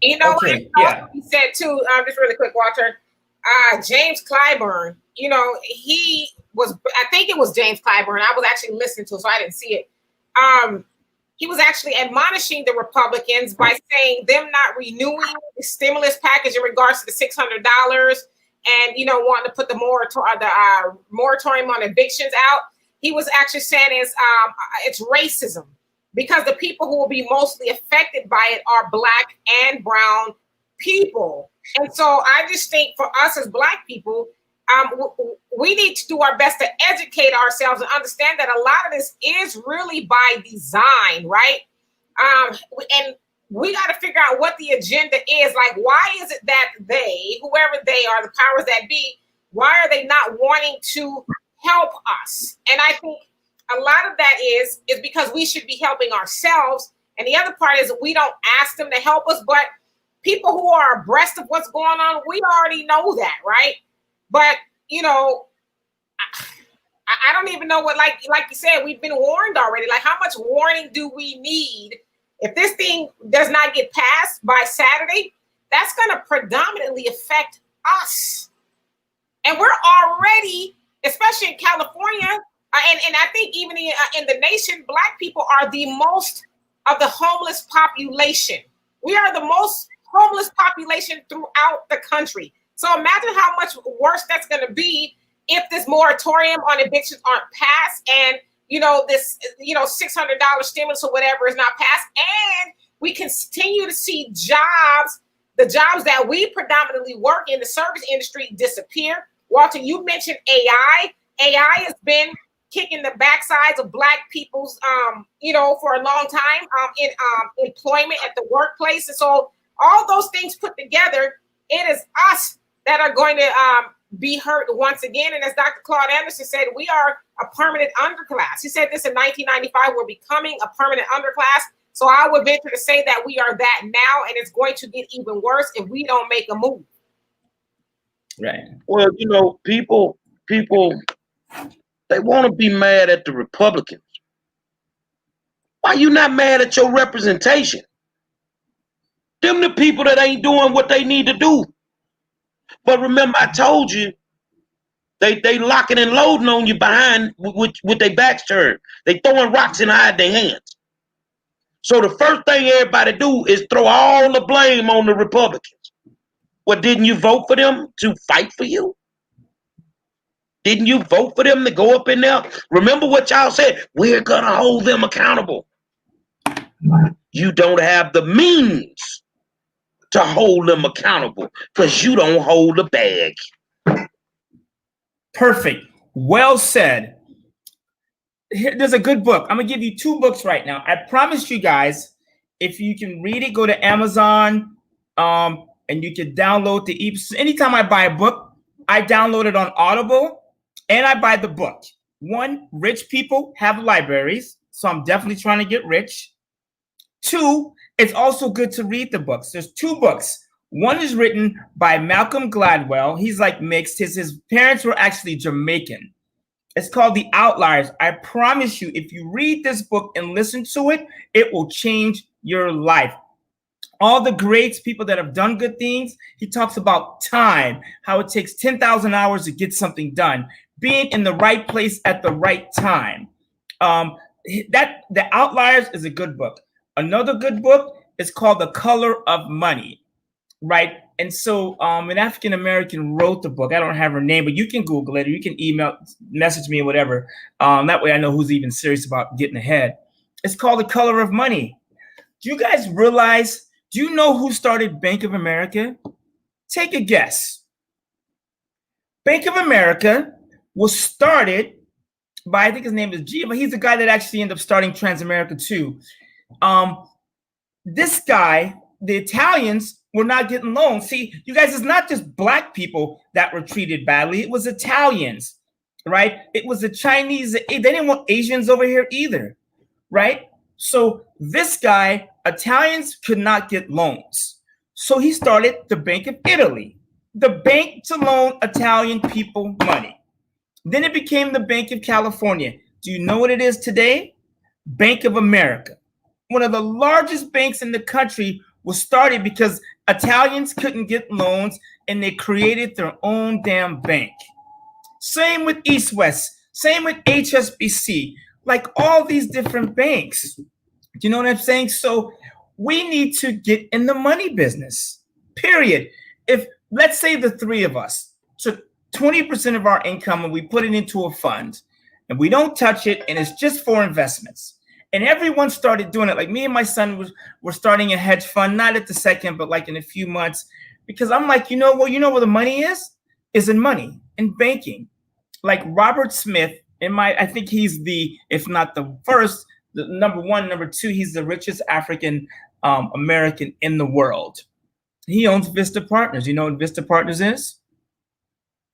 Speaker 3: Okay, yeah.
Speaker 2: He said too, just really quick, Walter, James Clyburn, he was, I think it was James Clyburn. I was actually listening to it, so I didn't see it. He was actually admonishing the Republicans by saying them not renewing the stimulus package in regards to the $600 and, wanting to put the moratorium on evictions out. He was actually saying it's racism, because the people who will be mostly affected by it are Black and brown people. And so I just think for us as Black people, we need to do our best to educate ourselves and understand that a lot of this is really by design, right? And we got to figure out what the agenda is. Like, why is it that whoever they are, the powers that be, why are they not wanting to help us? And I think a lot of that is because we should be helping ourselves. And the other part is we don't ask them to help us, but people who are abreast of what's going on, we already know that, right? But, I don't even know what, like you said, we've been warned already. Like, how much warning do we need? If this thing does not get passed by Saturday, that's going to predominantly affect us. And we're already, especially in California, and I think even in the nation, Black people are the most of the homeless population. We are the most homeless population throughout the country. So imagine how much worse that's going to be if this moratorium on evictions aren't passed, and this $600 stimulus or whatever is not passed, and we continue to see the jobs that we predominantly work in, the service industry, disappear. Walter, you mentioned AI. AI has been kicking the backsides of Black people's, you know, for a long time in employment at the workplace. And so all those things put together, it is us that are going to be hurt once again. And as Dr. Claude Anderson said, we are a permanent underclass. He said this in 1995, we're becoming a permanent underclass. So I would venture to say that we are that now, and it's going to get even worse if we don't make a move.
Speaker 3: Right.
Speaker 1: Well, you know, people, they want to be mad at the Republicans. Why you not mad at your representation? Them the people that ain't doing what they need to do. But remember, I told you, they locking and loading on you behind with their backs turned. They throwing rocks and hide their hands. So the first thing everybody do is throw all the blame on the Republicans. Well, didn't you vote for them to fight for you? Didn't you vote for them to go up in there? Remember what y'all said? We're going to hold them accountable. You don't have the means to hold them accountable because you don't hold the bag.
Speaker 3: Perfect. Well said. There's a good book. I'm going to give you 2 books right now. I promise you guys, if you can read it, go to Amazon and you can download the ebooks. Anytime I buy a book, I download it on Audible and I buy the book. 1, rich people have libraries, so I'm definitely trying to get rich. 2, it's also good to read the books. There's 2 books. One is written by Malcolm Gladwell. He's like mixed. His parents were actually Jamaican. It's called The Outliers. I promise you, if you read this book and listen to it, it will change your life. All the greats, people that have done good things, he talks about time, how it takes 10,000 hours to get something done, being in the right place at the right time. The Outliers is a good book. Another good book is called The Color of Money, right? And so an African American wrote the book. I don't have her name, but you can Google it or you can message me or whatever. That way I know who's even serious about getting ahead. It's called The Color of Money. Do you guys realize, do you know who started Bank of America? Take a guess. Bank of America was started by, I think his name is G, but he's the guy that actually ended up starting Transamerica too. This guy, the Italians were not getting loans. See, you guys, it's not just Black people that were treated badly. It was Italians, right? It was the Chinese. They didn't want Asians over here either, right? So this guy, Italians could not get loans. So he started the Bank of Italy, the bank to loan Italian people money. Then it became the Bank of California. Do you know what it is today? Bank of America. One of the largest banks in the country was started because Italians couldn't get loans and they created their own damn bank. Same with East West, same with HSBC, like all these different banks. Do you know what I'm saying? So we need to get in the money business, period. If, let's say the 3 of us took 20% of our income and we put it into a fund and we don't touch it and it's just for investments. And everyone started doing it. Like me and my son were starting a hedge fund, not at the second, but like in a few months, because I'm like, you know where the money is in money, in banking. Like Robert Smith, I think he's the, if not the first, the number 1, number 2, he's the richest African American in the world. He owns Vista Partners. You know what Vista Partners is?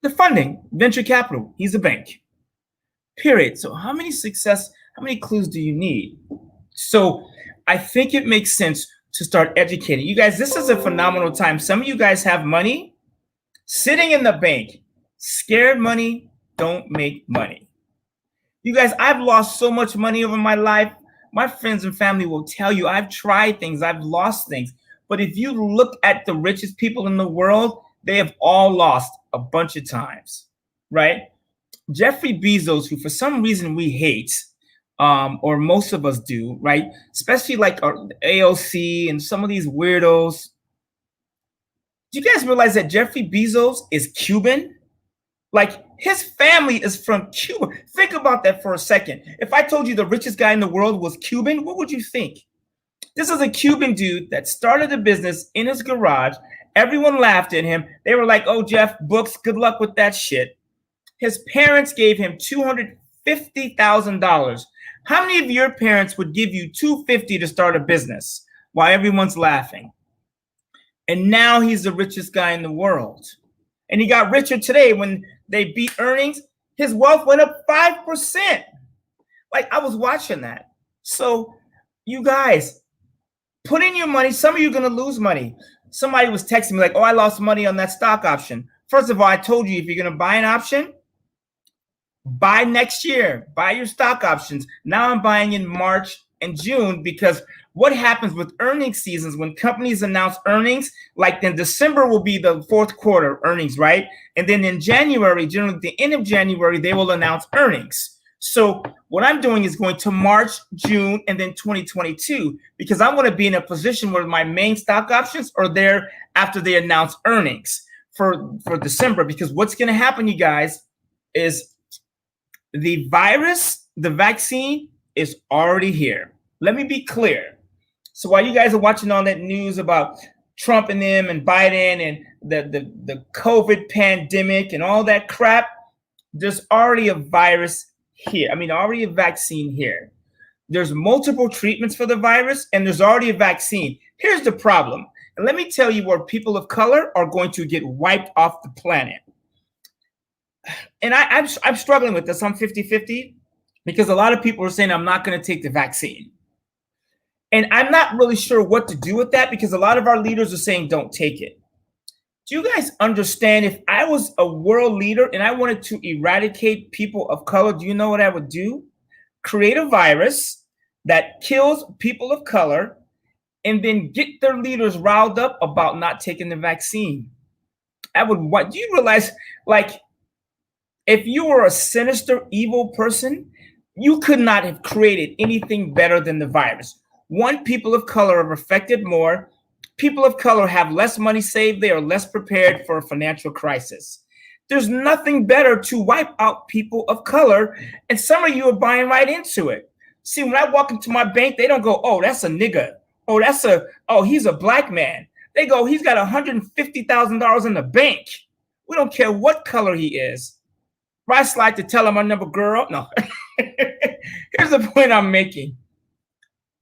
Speaker 3: The funding, venture capital. He's a bank. Period. So how many clues do you need? So I think it makes sense to start educating. You guys, this is a phenomenal time. Some of you guys have money sitting in the bank. Scared money don't make money. You guys, I've lost so much money over my life. My friends and family will tell you I've tried things, I've lost things. But if you look at the richest people in the world, they have all lost a bunch of times, right? Jeffrey Bezos, who for some reason we hate, or most of us do, right? Especially like our AOC and some of these weirdos. Do you guys realize that Jeffrey Bezos is Cuban? Like his family is from Cuba. Think about that for a second. If I told you the richest guy in the world was Cuban, what would you think? This is a Cuban dude that started a business in his garage. Everyone laughed at him. They were like, oh, Jeff, books, good luck with that shit. His parents gave him $250 $50,000. How many of your parents would give you $250 to start a business while everyone's laughing? And now he's the richest guy in the world. And he got richer today when they beat earnings. His wealth went up 5%. Like, I was watching that. So you guys, put in your money. Some of you are going to lose money. Somebody was texting me like, oh, I lost money on that stock option. First of all, I told you, if you're going to buy an option, buy next year. Buy your stock options. Now I'm buying in March and June, because what happens with earnings seasons, when companies announce earnings, like then December will be the fourth quarter earnings, right? And then in January, generally at the end of January, they will announce earnings. So what I'm doing is going to March, June, and then 2022, because I want to be in a position where my main stock options are there after they announce earnings for December. Because what's going to happen, you guys, is the virus, the vaccine is already here. Let me be clear. So while you guys are watching all that news about Trump and them and Biden and the COVID pandemic and all that crap, there's already a virus here. I mean, already a vaccine here. There's multiple treatments for the virus, and there's already a vaccine. Here's the problem. And let me tell you where people of color are going to get wiped off the planet. And I'm struggling with this. I'm 50-50 because a lot of people are saying I'm not going to take the vaccine. And I'm not really sure what to do with that, because a lot of our leaders are saying don't take it. Do you guys understand, if I was a world leader and I wanted to eradicate people of color, do you know what I would do? Create a virus that kills people of color and then get their leaders riled up about not taking the vaccine. Do you realize, like, if you were a sinister, evil person, you could not have created anything better than the virus. One, people of color are affected more. People of color have less money saved. They are less prepared for a financial crisis. There's nothing better to wipe out people of color. And some of you are buying right into it. See, when I walk into my bank, they don't go, oh, that's a nigga. Oh, he's a black man. They go, he's got $150,000 in the bank. We don't care what color he is. I slide to tell him my number, girl. No. Here's the point I'm making.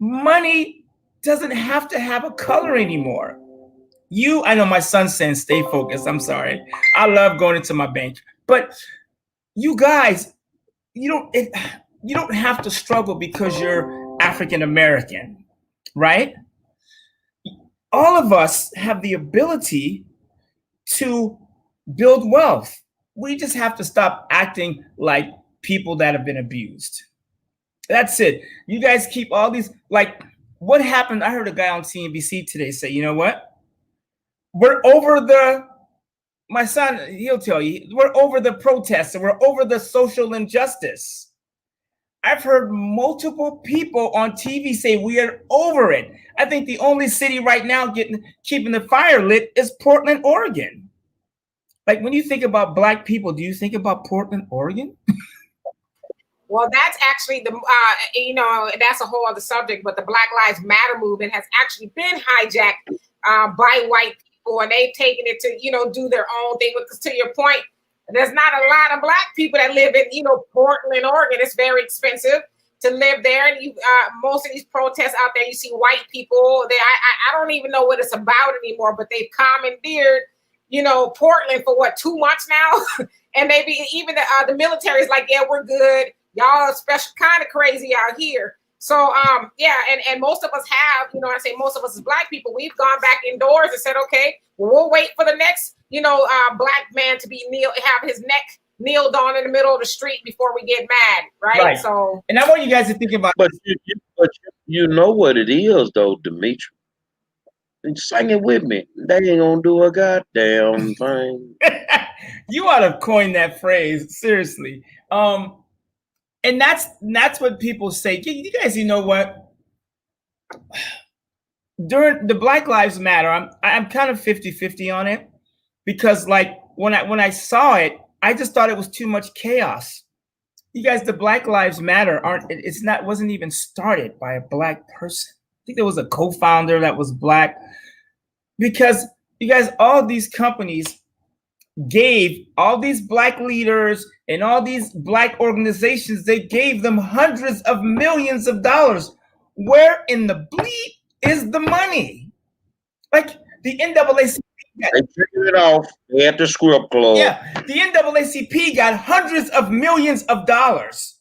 Speaker 3: Money doesn't have to have a color anymore. I know my son's saying stay focused. I'm sorry. I love going into my bank. But you guys, you don't have to struggle because you're African American, right? All of us have the ability to build wealth. We just have to stop acting like people that have been abused. That's it. You guys keep all these, like, what happened? I heard a guy on CNBC today say, you know what? My son, he'll tell you, we're over the protests and we're over the social injustice. I've heard multiple people on TV say we are over it. I think the only city right now keeping the fire lit is Portland, Oregon. Like, when you think about Black people, do you think about Portland, Oregon?
Speaker 2: Well, that's actually that's a whole other subject, but the Black Lives Matter movement has actually been hijacked by white people, and they've taken it to, do their own thing. Because to your point, there's not a lot of Black people that live in, Portland, Oregon. It's very expensive to live there. And most of these protests out there, you see white people. I don't even know what it's about anymore, but they've commandeered, Portland for 2 months now. And maybe even the military is like, yeah, we're good. Y'all are special, kind of crazy out here. So, and most of us have, I say most of us as Black people, we've gone back indoors and said, okay, we'll wait for the next, Black man to have his neck kneeled on in the middle of the street before we get mad, right? So,
Speaker 3: and I want you guys to think about.
Speaker 1: But you know what it is, though, Dimitri. Sing it with me. They ain't gonna do a goddamn thing.
Speaker 3: You ought to coin that phrase, seriously. And that's what people say. You guys, you know what? During the Black Lives Matter, I'm kind of 50-50 on it, because like when I saw it, I just thought it was too much chaos. You guys, the Black Lives Matter wasn't even started by a Black person. I think there was a co-founder that was Black, because you guys, all these companies, gave all these black leaders and all these black organizations, they gave them hundreds of millions of dollars. Where in the bleed is the money? Like the NAACP.
Speaker 1: They figured it off. They had the script club.
Speaker 3: Yeah, the NAACP got hundreds of millions of dollars.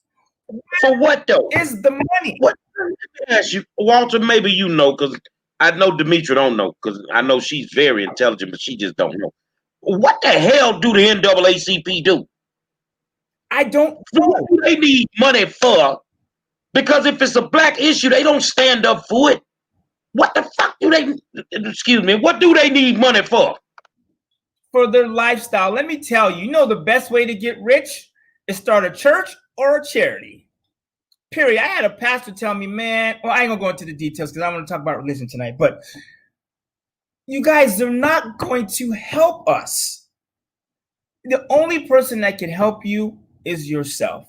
Speaker 1: For what though?
Speaker 3: Is the money?
Speaker 1: What? Let me ask you, Walter. Maybe you know, because I know Demetra don't know, because I know she's very intelligent, but she just don't know. What the hell do the NAACP do?
Speaker 3: I don't know.
Speaker 1: What do they need money for? Because if it's a black issue, they don't stand up for it. What the fuck do they? Excuse me. What do they need money for?
Speaker 3: For their lifestyle. Let me tell you, you know the best way to get rich is start a church or a charity. Period. I had a pastor tell me, man, well, I ain't gonna go into the details because I want to talk about religion tonight, but you guys, they're not going to help us. The only person that can help you is yourself.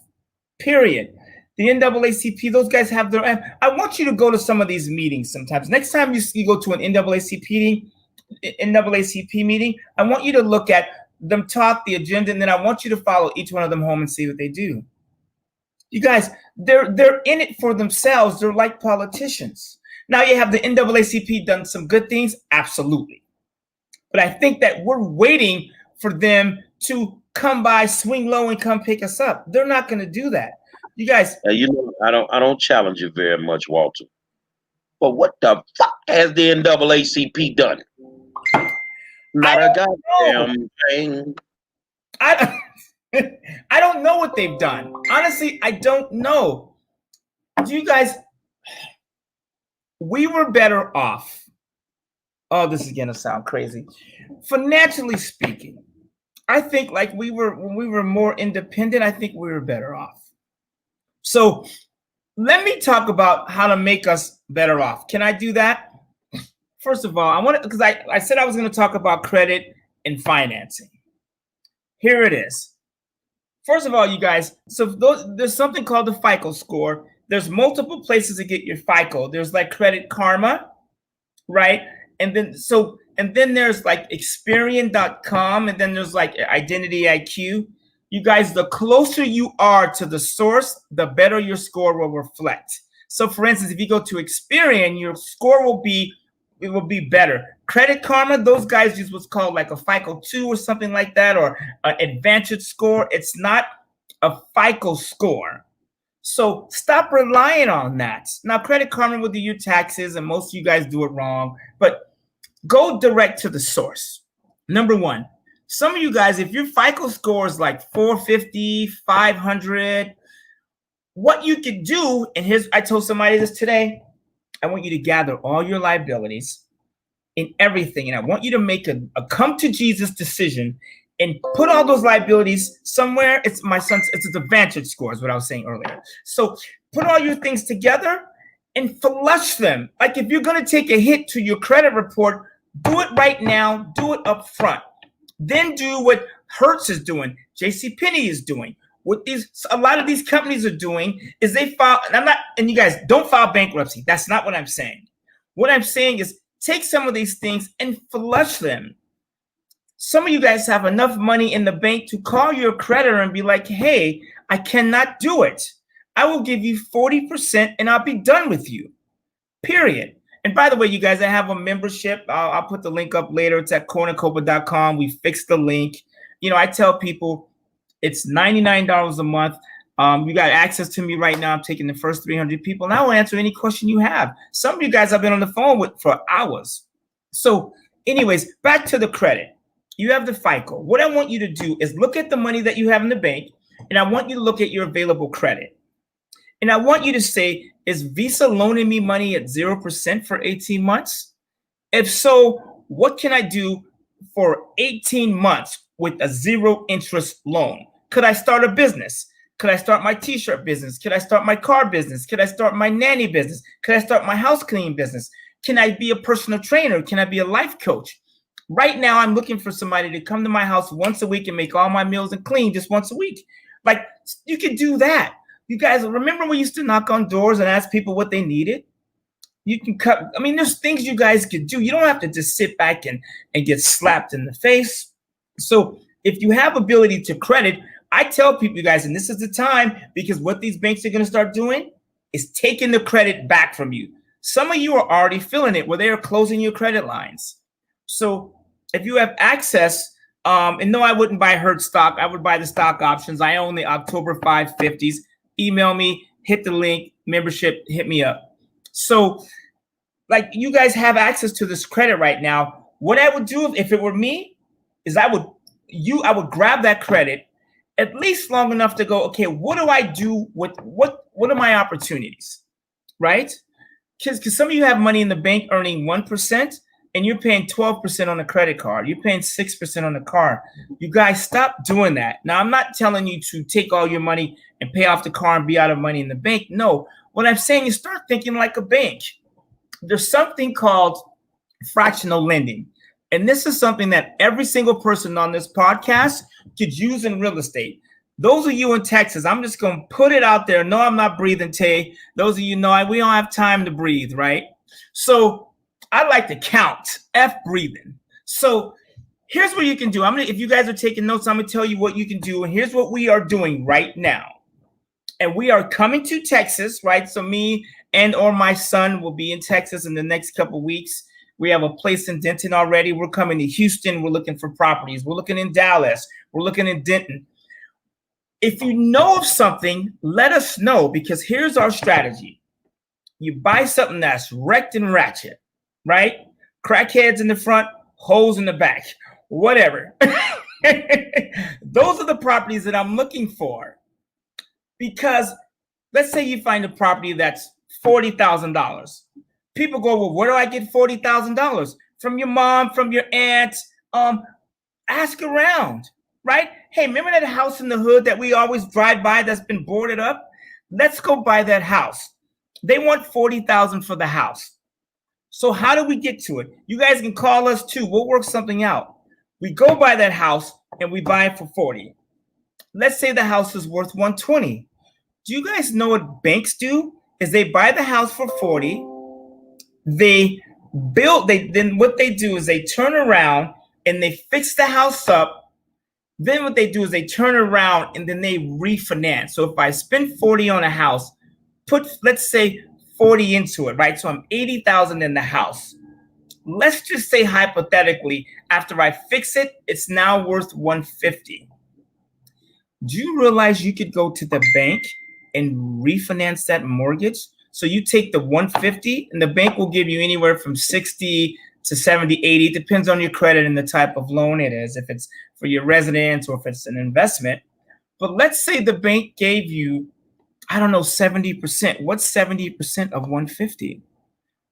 Speaker 3: Period. The NAACP, those guys have their. I want you to go to some of these meetings sometimes. Next time you go to an NAACP meeting, I want you to look at them talk, the agenda, and then I want you to follow each one of them home and see what they do. You guys, they're in it for themselves. They're like politicians. Now you have the NAACP done some good things, absolutely. But I think that we're waiting for them to come by, swing low, and come pick us up. They're not going to do that. You guys,
Speaker 1: you know, I don't challenge you very much, Walter. But what the fuck has the NAACP done? Not a goddamn thing.
Speaker 3: I don't know what they've done. Honestly, I don't know. Do you guys? We were better off. Oh, this is gonna sound crazy. Financially speaking, I think like when we were more independent, I think we were better off. So let me talk about how to make us better off. Can I do that? First of all, I want to, because I said I was going to talk about credit and financing. Here it is. First of all, you guys, so there's something called the FICO score. There's multiple places to get your FICO. There's like Credit Karma, right? And then there's like Experian.com, and then there's like Identity IQ. You guys, the closer you are to the source, the better your score will reflect. So for instance, if you go to Experian, your score will be better. Credit Karma, those guys use what's called like a FICO 2 or something like that, or an Advantage score. It's not a FICO score. So stop relying on that. Now, Credit Karma will do your taxes, and most of you guys do it wrong, but go direct to the source. Number one, some of you guys, if your FICO score is like 450, 500, what you could do, and I told somebody this today, I want you to gather all your liabilities in everything, and I want you to make a come to Jesus decision and put all those liabilities somewhere. It's an Advantage score is what I was saying earlier. So put all your things together and flush them. Like if you're going to take a hit to your credit report, do it right now, do it up front. Then do what Hertz is doing, JCPenney is doing. What a lot of these companies are doing is they file, and you guys don't file bankruptcy. That's not what I'm saying. What I'm saying is take some of these things and flush them. Some of you guys have enough money in the bank to call your creditor and be like, hey, I cannot do it. I will give you 40% and I'll be done with you, period. And by the way, you guys, I have a membership. I'll put the link up later. It's at cornucopia.com. We fixed the link. You know, I tell people it's $99 a month. You got access to me right now. I'm taking the first 300 people, and I will answer any question you have. Some of you guys I've been on the phone with for hours. So anyways, back to the credit. You have the FICO. What I want you to do is look at the money that you have in the bank, and I want you to look at your available credit. And I want you to say, is Visa loaning me money at 0% for 18 months? If so, what can I do for 18 months with a zero interest loan? Could I start a business? Could I start my t-shirt business? Could I start my car business? Could I start my nanny business? Could I start my house cleaning business? Can I be a personal trainer? Can I be a life coach? Right now, I'm looking for somebody to come to my house once a week and make all my meals and clean just once a week. Like, you could do that. You guys, remember we used to knock on doors and ask people what they needed? You can cut. I mean, there's things you guys could do. You don't have to just sit back and get slapped in the face. So if you have ability to credit, I tell people, you guys, and this is the time, because what these banks are going to start doing is taking the credit back from you. Some of you are already feeling it where they are closing your credit lines. So if you have access, and no, I wouldn't buy Hertz stock. I would buy the stock options. I own the October 550s. Email me, hit the link, membership, hit me up. So like, you guys have access to this credit right now. What I would do if it were me is I would grab that credit at least long enough to go, okay, what do I do with what are my opportunities, right? Because some of you have money in the bank earning 1%, and you're paying 12% on a credit card. You're paying 6% on the car. You guys, stop doing that. Now, I'm not telling you to take all your money and pay off the car and be out of money in the bank. No, what I'm saying is start thinking like a bank. There's something called fractional lending. And this is something that every single person on this podcast could use in real estate. Those of you in Texas, I'm just going to put it out there. No, I'm not breathing, Tay. Those of you know we don't have time to breathe, right? So I like to count. F breathing. So here's what you can do. If you guys are taking notes, I'm going to tell you what you can do. And here's what we are doing right now. And we are coming to Texas, right? So me and or my son will be in Texas in the next couple of weeks. We have a place in Denton already. We're coming to Houston. We're looking for properties. We're looking in Dallas. We're looking in Denton. If you know of something, let us know, because here's our strategy. You buy something that's wrecked and ratchet, right? Crackheads in the front, holes in the back, whatever. Those are the properties that I'm looking for. Because let's say you find a property that's $40,000. People go, well, where do I get $40,000? From your mom, from your aunt. Ask around, right? Hey, remember that house in the hood that we always drive by that's been boarded up? Let's go buy that house. They want $40,000 for the house. So how do we get to it? You guys can call us too. We'll work something out. We go buy that house and we buy it for 40. Let's say the house is worth 120. Do you guys know what banks do? Is they buy the house for 40. Then what they do is they turn around and they fix the house up. Then what they do is they turn around and then they refinance. So if I spend 40 on a house, put, let's say, 40 into it, right? So I'm 80,000 in the house. Let's just say hypothetically, after I fix it, it's now worth 150. Do you realize you could go to the bank and refinance that mortgage? So you take the 150 and the bank will give you anywhere from 60 to 70, 80. It depends on your credit and the type of loan it is, if it's for your residence or if it's an investment. But let's say the bank gave you, I don't know, 70%. What's 70% of 150?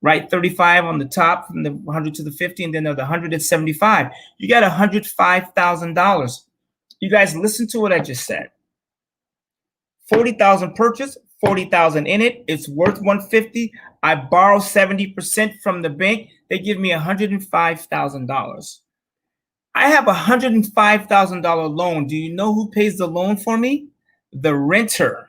Speaker 3: Right? 35 on the top from the 100 to the 50, and then the 100 is 75. You got $105,000. You guys listen to what I just said. 40,000 purchase, 40,000 in it. It's worth 150. I borrow 70% from the bank. They give me $105,000. I have a $105,000 loan. Do you know who pays the loan for me? The renter.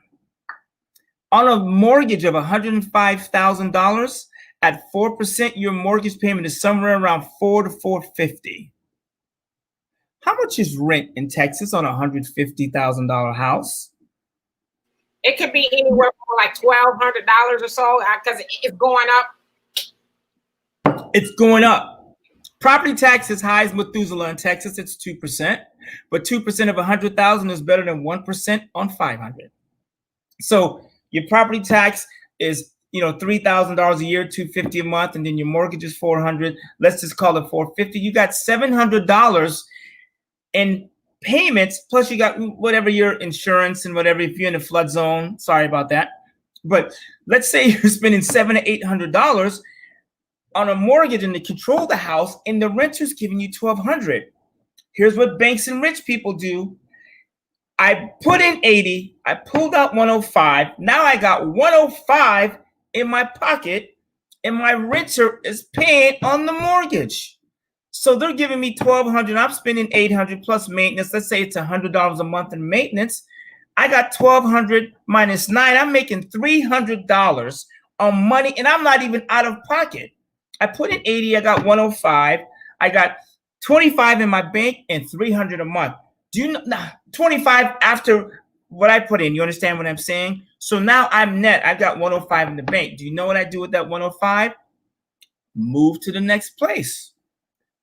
Speaker 3: On a mortgage of $105,000 at 4%, your mortgage payment is somewhere around $400 to $450. How much is rent in Texas on a $150,000 house?
Speaker 2: It could be anywhere from like $1,200 or so, because it's going up.
Speaker 3: It's going up. Property tax is high as Methuselah in Texas. It's 2%, but 2% of 100,000 is better than 1% on 500. So your property tax is, $3,000 a year, $250 a month, and then your mortgage is $400. Let's just call it $450. You got $700 in payments, plus you got whatever your insurance and whatever, if you're in a flood zone. Sorry about that. But let's say you're spending $700 to $800 on a mortgage and to control the house, and the renter's giving you $1,200. Here's what banks and rich people do. I put in 80, I pulled out 105. Now I got 105 in my pocket, and my renter is paying on the mortgage. So they're giving me $1,200. I'm spending $800 plus maintenance. Let's say it's $100 a month in maintenance. I got $1,200 minus 9. I'm making $300 on money, and I'm not even out of pocket. I put in 80. I got 105. I got 25 in my bank and $300 a month. Do you know? Nah, 25 after what I put in. You understand what I'm saying? So now I'm net. I've got 105 in the bank. Do you know what I do with that 105? Move to the next place.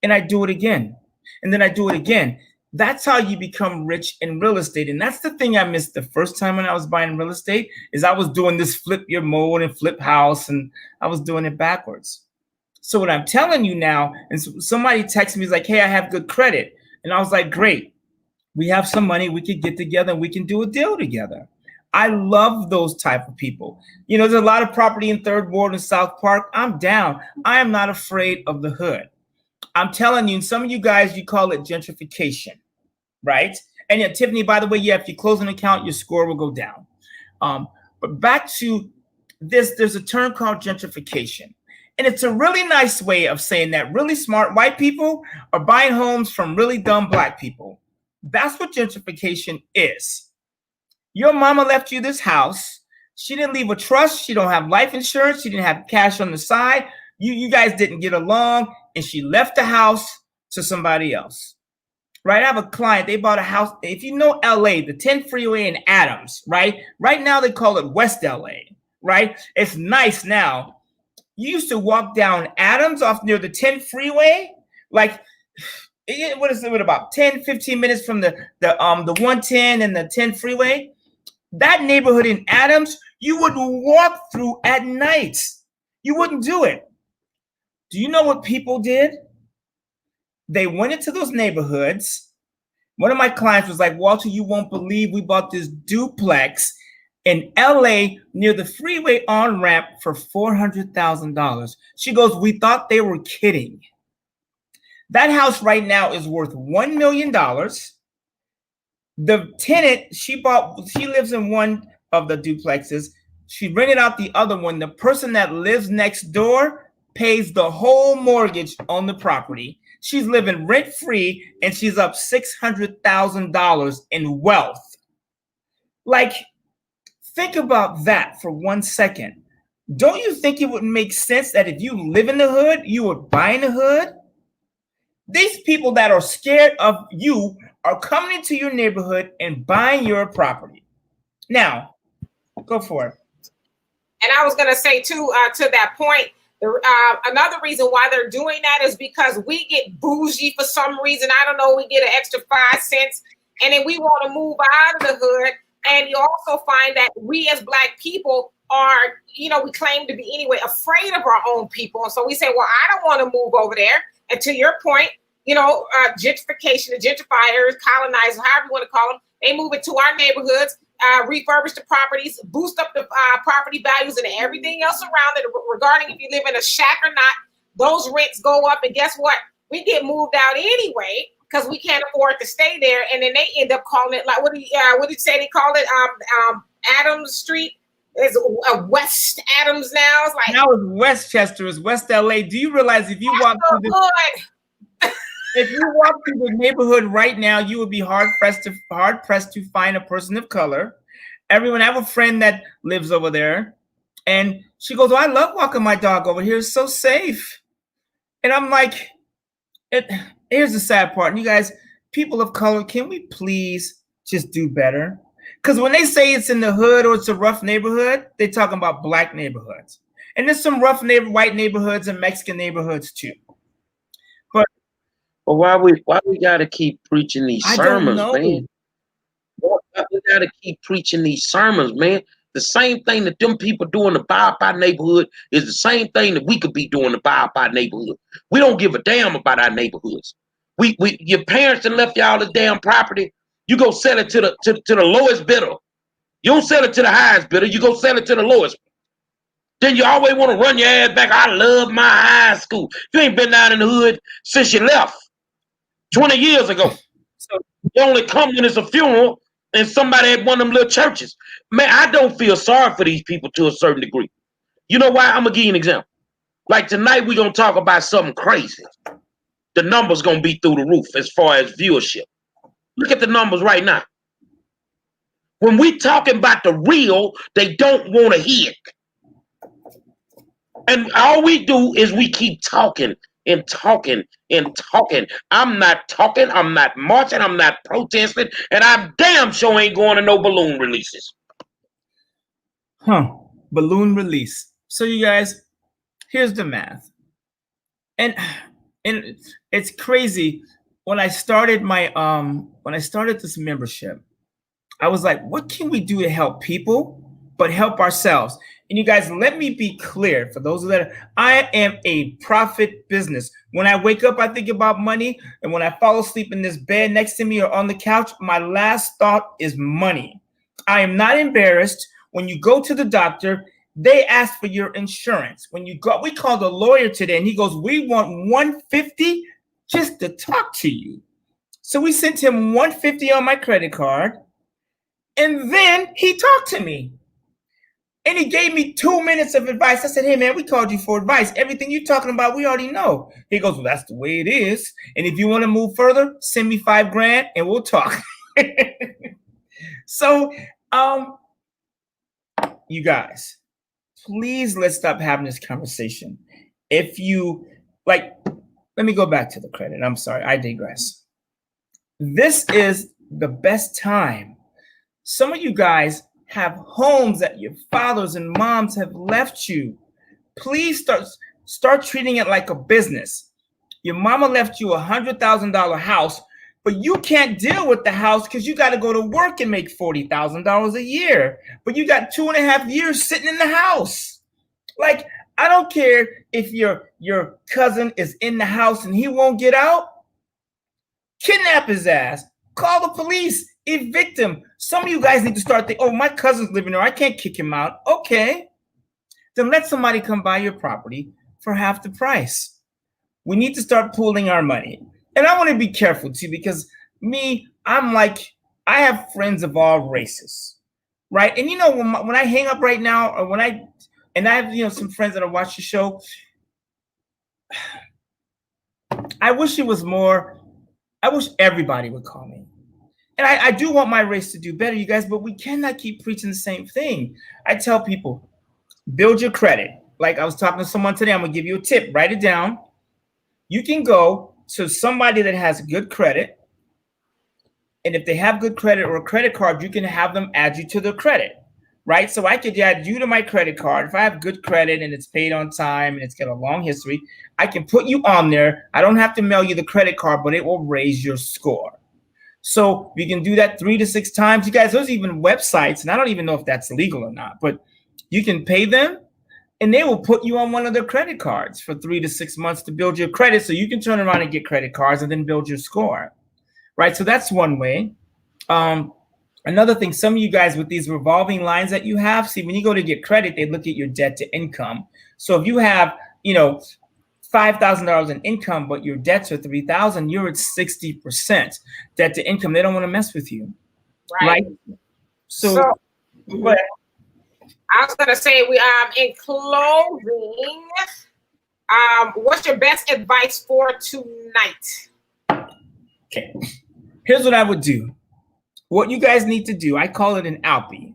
Speaker 3: And I do it again. And then I do it again. That's how you become rich in real estate. And that's the thing I missed the first time when I was buying real estate is I was doing this flip your mode and flip house, and I was doing it backwards. So what I'm telling you now, and somebody texted me, is like, hey, I have good credit. And I was like, great. We have some money. We could get together and we can do a deal together. I love those type of people. You know, there's a lot of property in Third Ward and South Park. I'm down. I am not afraid of the hood. I'm telling you, and some of you guys, you call it gentrification, right? And yeah, Tiffany, by the way, yeah, if you close an account, your score will go down. But back to this, there's a term called gentrification. And it's a really nice way of saying that really smart white people are buying homes from really dumb black people. That's what gentrification is. Your mama left you this house. She didn't leave a trust. She don't have life insurance. She didn't have cash on the side. You guys didn't get along, and she left the house to somebody else. Right? I have a client. They bought a house. If you know LA, the 10 freeway in Adams, right? Right now they call it West LA, right? It's nice now. You used to walk down Adams off near the 10 freeway, like what is it, about 10, 15 minutes from the 110 and the 10 freeway? That neighborhood in Adams, you wouldn't walk through at night. You wouldn't do it. Do you know what people did? They went into those neighborhoods. One of my clients was like, Walter, you won't believe we bought this duplex in LA near the freeway on-ramp for $400,000. She goes, we thought they were kidding. That house right now is worth $1 million. The tenant she lives in one of the duplexes. She rented out the other one. The person that lives next door pays the whole mortgage on the property. She's living rent-free, and she's up $600,000 in wealth. Like, think about that for 1 second. Don't you think it would make sense that if you live in the hood, you would buy in the hood? These people that are scared of you are coming into your neighborhood and buying your property. Now, go for it.
Speaker 2: And I was going to say, too, to that point, another reason why they're doing that is because we get bougie for some reason. I don't know, we get an extra 5 cents, and then we want to move out of the hood. And you also find that we as Black people are, we claim to be anyway, afraid of our own people. And so we say, well, I don't want to move over there. And to your point, gentrification, the gentrifiers, colonizers, however you want to call them, they move into our neighborhoods, refurbish the properties, boost up the property values and everything else around it. Regarding if you live in a shack or not, those rents go up. And guess what? We get moved out anyway because we can't afford to stay there. And then they end up calling it, like, what did you say they call it? Adams Street. It's West Adams now. It's like,
Speaker 3: now it's Westchester, it's West LA. Do you realize if you walk through if you walk through the neighborhood right now, you would be hard pressed to find a person of color. I have a friend that lives over there, and she goes, "Oh, I love walking my dog over here. It's so safe." And I'm like, here's the sad part. You guys, people of color, can we please just do better? Because when they say it's in the hood or it's a rough neighborhood, they're talking about Black neighborhoods. And there's some rough white neighborhoods and Mexican neighborhoods too. But
Speaker 1: why we gotta keep preaching these sermons, man? Why we gotta keep preaching these sermons, man? The same thing that them people doing to buy up our neighborhood is the same thing that we could be doing to buy up our neighborhood. We don't give a damn about our neighborhoods. Your parents done left y'all the damn property. You go sell it to the lowest bidder. You don't sell it to the highest bidder. You go sell it to the lowest. Then you always want to run your ass back. I love my high school. You ain't been down in the hood since you left 20 years ago. So you only come when it's a funeral and somebody at one of them little churches. Man, I don't feel sorry for these people to a certain degree. You know why? I'm going to give you an example. Like tonight, we're going to talk about something crazy. The numbers going to be through the roof as far as viewership. Look at the numbers right now. When we talking about the real, they don't want to hear it. And all we do is we keep talking and talking and talking. I'm not talking, I'm not marching, I'm not protesting, and I damn sure ain't going to no balloon releases.
Speaker 3: Balloon release. So you guys, here's the math. And it's crazy. When I started this membership, I was like, what can we do to help people, but help ourselves? And you guys, let me be clear for those that I am a profit business. When I wake up, I think about money. And when I fall asleep in this bed next to me or on the couch, my last thought is money. I am not embarrassed. When you go to the doctor, they ask for your insurance. When you go, we called a lawyer today and he goes, we want $150 just to talk to you. So we sent him $150 on my credit card. And then he talked to me. And he gave me 2 minutes of advice. I said, hey, man, we called you for advice. Everything you're talking about, we already know. He goes, well, that's the way it is. And if you want to move further, send me $5,000 and we'll talk. So, you guys, please let's stop having this conversation. If you, let me go back to the credit. I'm sorry, I digress. This is the best time. Some of you guys have homes that your fathers and moms have left you. Please start treating it like a business. Your mama left you $100,000 house, but you can't deal with the house because you got to go to work and make $40,000 a year. But you got 2.5 years sitting in the house. Like, I don't care if your cousin is in the house and he won't get out. Kidnap his ass. Call the police. Evict him. Some of you guys need to start thinking, oh, my cousin's living there. I can't kick him out. Okay. Then let somebody come buy your property for half the price. We need to start pooling our money. And I want to be careful too, because I'm like, I have friends of all races, right? And you know, when I hang up right now, or I have, some friends that watch the show, I wish everybody would call me. And I do want my race to do better, you guys, but we cannot keep preaching the same thing. I tell people, build your credit. Like I was talking to someone today, I'm going to give you a tip. Write it down. You can go to somebody that has good credit. And if they have good credit or a credit card, you can have them add you to their credit, right? So I could add you to my credit card. If I have good credit and it's paid on time and it's got a long history, I can put you on there. I don't have to mail you the credit card, but it will raise your score. So you can do that 3 to 6 times. You guys, there's even websites, and I don't even know if that's legal or not, but you can pay them and they will put you on one of their credit cards for 3 to 6 months to build your credit. So you can turn around and get credit cards and then build your score, right? So that's one way. Another thing, some of you guys with these revolving lines that you have, see, when you go to get credit, they look at your debt to income. So if you have, $5,000 in income, but your debts are $3,000, you're at 60% debt to income. They don't want to mess with you, right? So
Speaker 2: I was gonna say, we in closing, what's your best advice for tonight?
Speaker 3: Okay, here's what I would do. What you guys need to do, I call it an ALPI: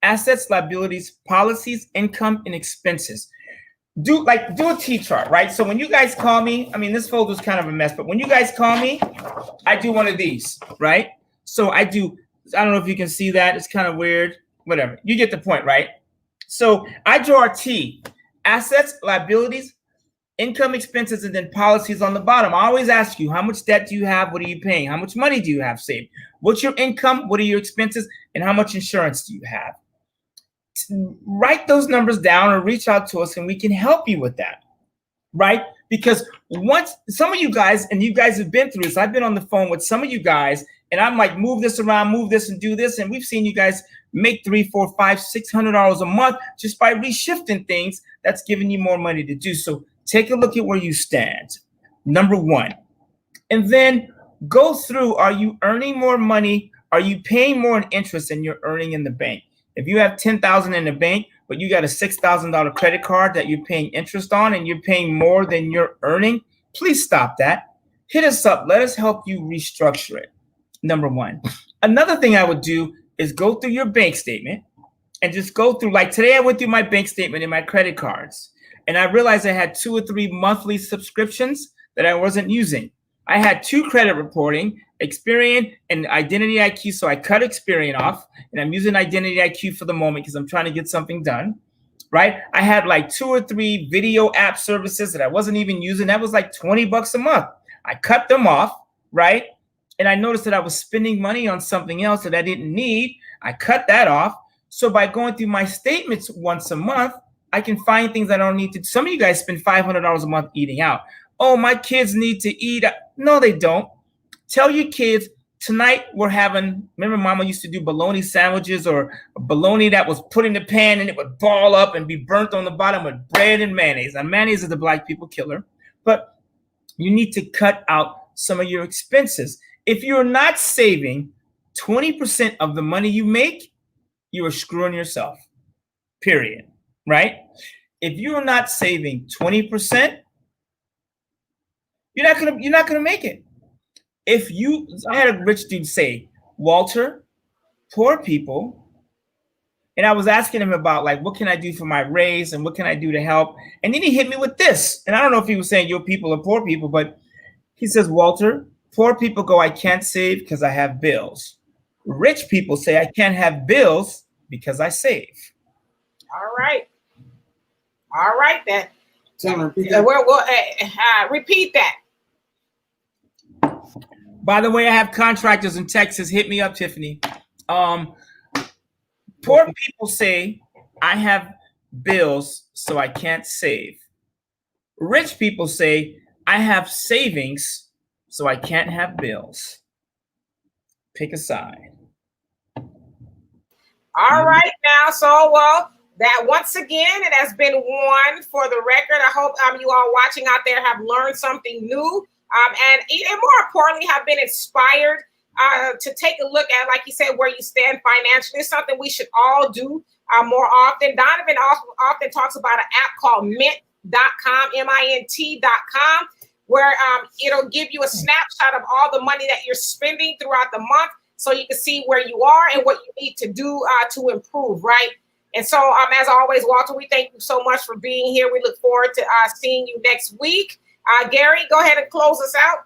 Speaker 3: assets, liabilities, policies, income, and expenses. Do a T-chart, right? So when you guys call me, this folder is kind of a mess, but when you guys call me, I do one of these, right? So I don't know if you can see that. It's kind of weird. Whatever. You get the point, right? So I draw a T: assets, liabilities, income, expenses, and then policies on the bottom. I always ask you, how much debt do you have? What are you paying? How much money do you have saved? What's your income? What are your expenses? And how much insurance do you have? Write those numbers down or reach out to us and we can help you with that, right? Because once some of you guys, and you guys have been through this, I've been on the phone with some of you guys and I'm like, move this around, move this and do this. And we've seen you guys make $300, $400, $500, $600 a month just by reshifting things. That's giving you more money to do. So take a look at where you stand, number one. And then go through, are you earning more money? Are you paying more in interest than you're earning in the bank? If you have $10,000 in the bank, but you got a $6,000 credit card that you're paying interest on and you're paying more than you're earning, please stop that. Hit us up. Let us help you restructure it. Number one. Another thing I would do is go through your bank statement and just go through, like today I went through my bank statement and my credit cards. and I realized I had 2 or 3 monthly subscriptions that I wasn't using. I had 2 credit reporting, Experian and Identity IQ. So I cut Experian off, and I'm using Identity IQ for the moment because I'm trying to get something done, right? I had like 2 or 3 video app services that I wasn't even using. That was like $20 a month. I cut them off, right? And I noticed that I was spending money on something else that I didn't need. I cut that off. So by going through my statements once a month, I can find things I don't need to. Some of you guys spend $500 a month eating out. Oh, my kids need to eat. No, they don't. Tell your kids, tonight we're having, remember Mama used to do bologna sandwiches or bologna that was put in the pan and it would ball up and be burnt on the bottom with bread and mayonnaise. And mayonnaise is the black people killer. But you need to cut out some of your expenses. If you're not saving 20% of the money you make, you are screwing yourself, period, right? If you're not saving 20%, you're not gonna make it. I had a rich dude say, Walter, poor people, and I was asking him about like, what can I do for my raise and what can I do to help? And then he hit me with this. And I don't know if he was saying your people are poor people, but he says, Walter, poor people go, I can't save because I have bills. Rich people say, I can't have bills because I save.
Speaker 2: All right. All right, then.
Speaker 4: Repeat that.
Speaker 2: Repeat that.
Speaker 3: By the way, I have contractors in Texas. Hit me up, Tiffany. Poor people say, I have bills, so I can't save. Rich people say, I have savings, so I can't have bills. Pick a side.
Speaker 2: All right, now, so that once again, it has been won for the record. I hope you all watching out there have learned something new, and even more importantly, have been inspired to take a look at, like you said, where you stand financially. It's something we should all do more often. Donovan often talks about an app called mint.com, mint.com, where it'll give you a snapshot of all the money that you're spending throughout the month, so you can see where you are and what you need to do to improve, right? And so, as always, Walter, we thank you so much for being here. We look forward to seeing you next week. Gary, go ahead and close us out.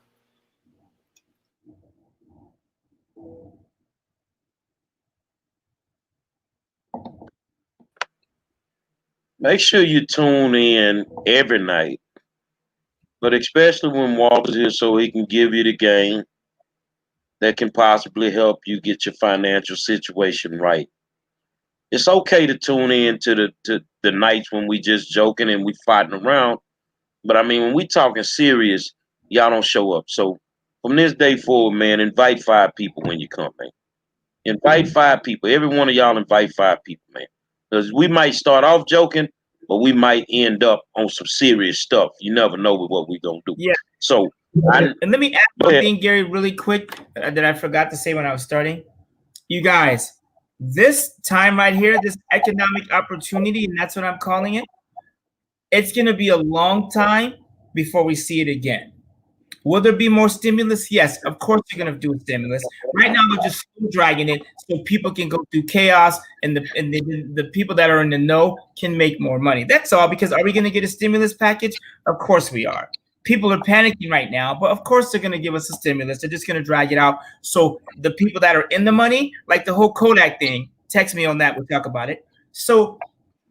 Speaker 1: Make sure you tune in every night, but especially when Walter's here so he can give you the game that can possibly help you get your financial situation right. It's okay to tune in to the nights when we just joking and we fighting around, but I mean, when we talking serious, y'all don't show up. So from this day forward, man, invite 5 people when you come, man. Invite 5 people. Every one of y'all invite 5 people, man. Because we might start off joking, but we might end up on some serious stuff. You never know with what we're going to do.
Speaker 3: Yeah.
Speaker 1: So,
Speaker 3: and let me add one thing, Gary, really quick that I forgot to say when I was starting. You guys, this time right here, this economic opportunity, and that's what I'm calling it, it's going to be a long time before we see it again. Will there be more stimulus? Yes, of course you're going to do a stimulus. Right now, they're just dragging it so people can go through chaos and the people that are in the know can make more money. That's all, because are we going to get a stimulus package? Of course we are. People are panicking right now, but of course they're going to give us a stimulus. They're just going to drag it out. So the people that are in the money, like the whole Kodak thing, text me on that. We'll talk about it. So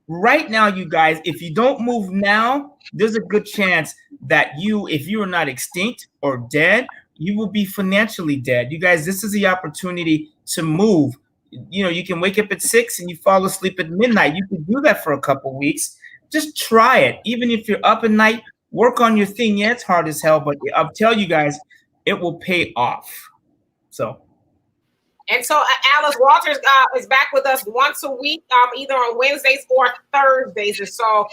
Speaker 3: right now, you guys, if you don't move now, there's a good chance that if you are not extinct or dead, you will be financially dead. You guys, this is the opportunity to move. You know, you can wake up at 6 and you fall asleep at midnight. You can do that for a couple weeks. Just try it. Even if you're up at night, work on your thing. Yeah, it's hard as hell, but I'll tell you guys, it will pay off. So.
Speaker 2: And so Alice Walters is back with us once a week, either on Wednesdays or Thursdays. And so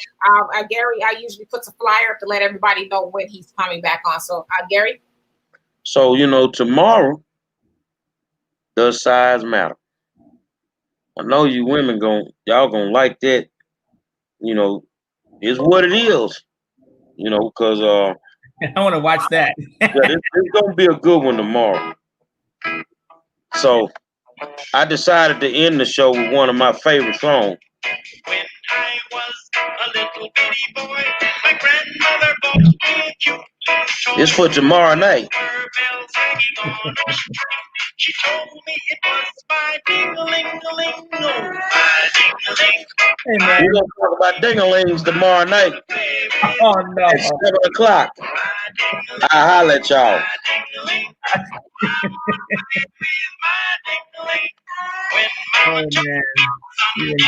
Speaker 2: Gary, I usually puts a flyer up to let everybody know when he's coming back on. So Gary.
Speaker 1: So, tomorrow, does size matter? I know you women y'all gonna like that. It's what it is. Because
Speaker 3: I want to watch that.
Speaker 1: it's gonna be a good one tomorrow. So I decided to end the show with one of my favorite songs. When I was a little bitty boy. My grandmother bought me a cute little toy. It's for tomorrow night. She told me it was my ding-a-ling-a-ling, oh, my ding-a-ling.
Speaker 3: Hey, man.
Speaker 1: We're going to talk about ding-a-lings tomorrow night.
Speaker 3: Oh, no.
Speaker 1: At 7 o'clock. I'll holler at y'all.
Speaker 3: Oh, man.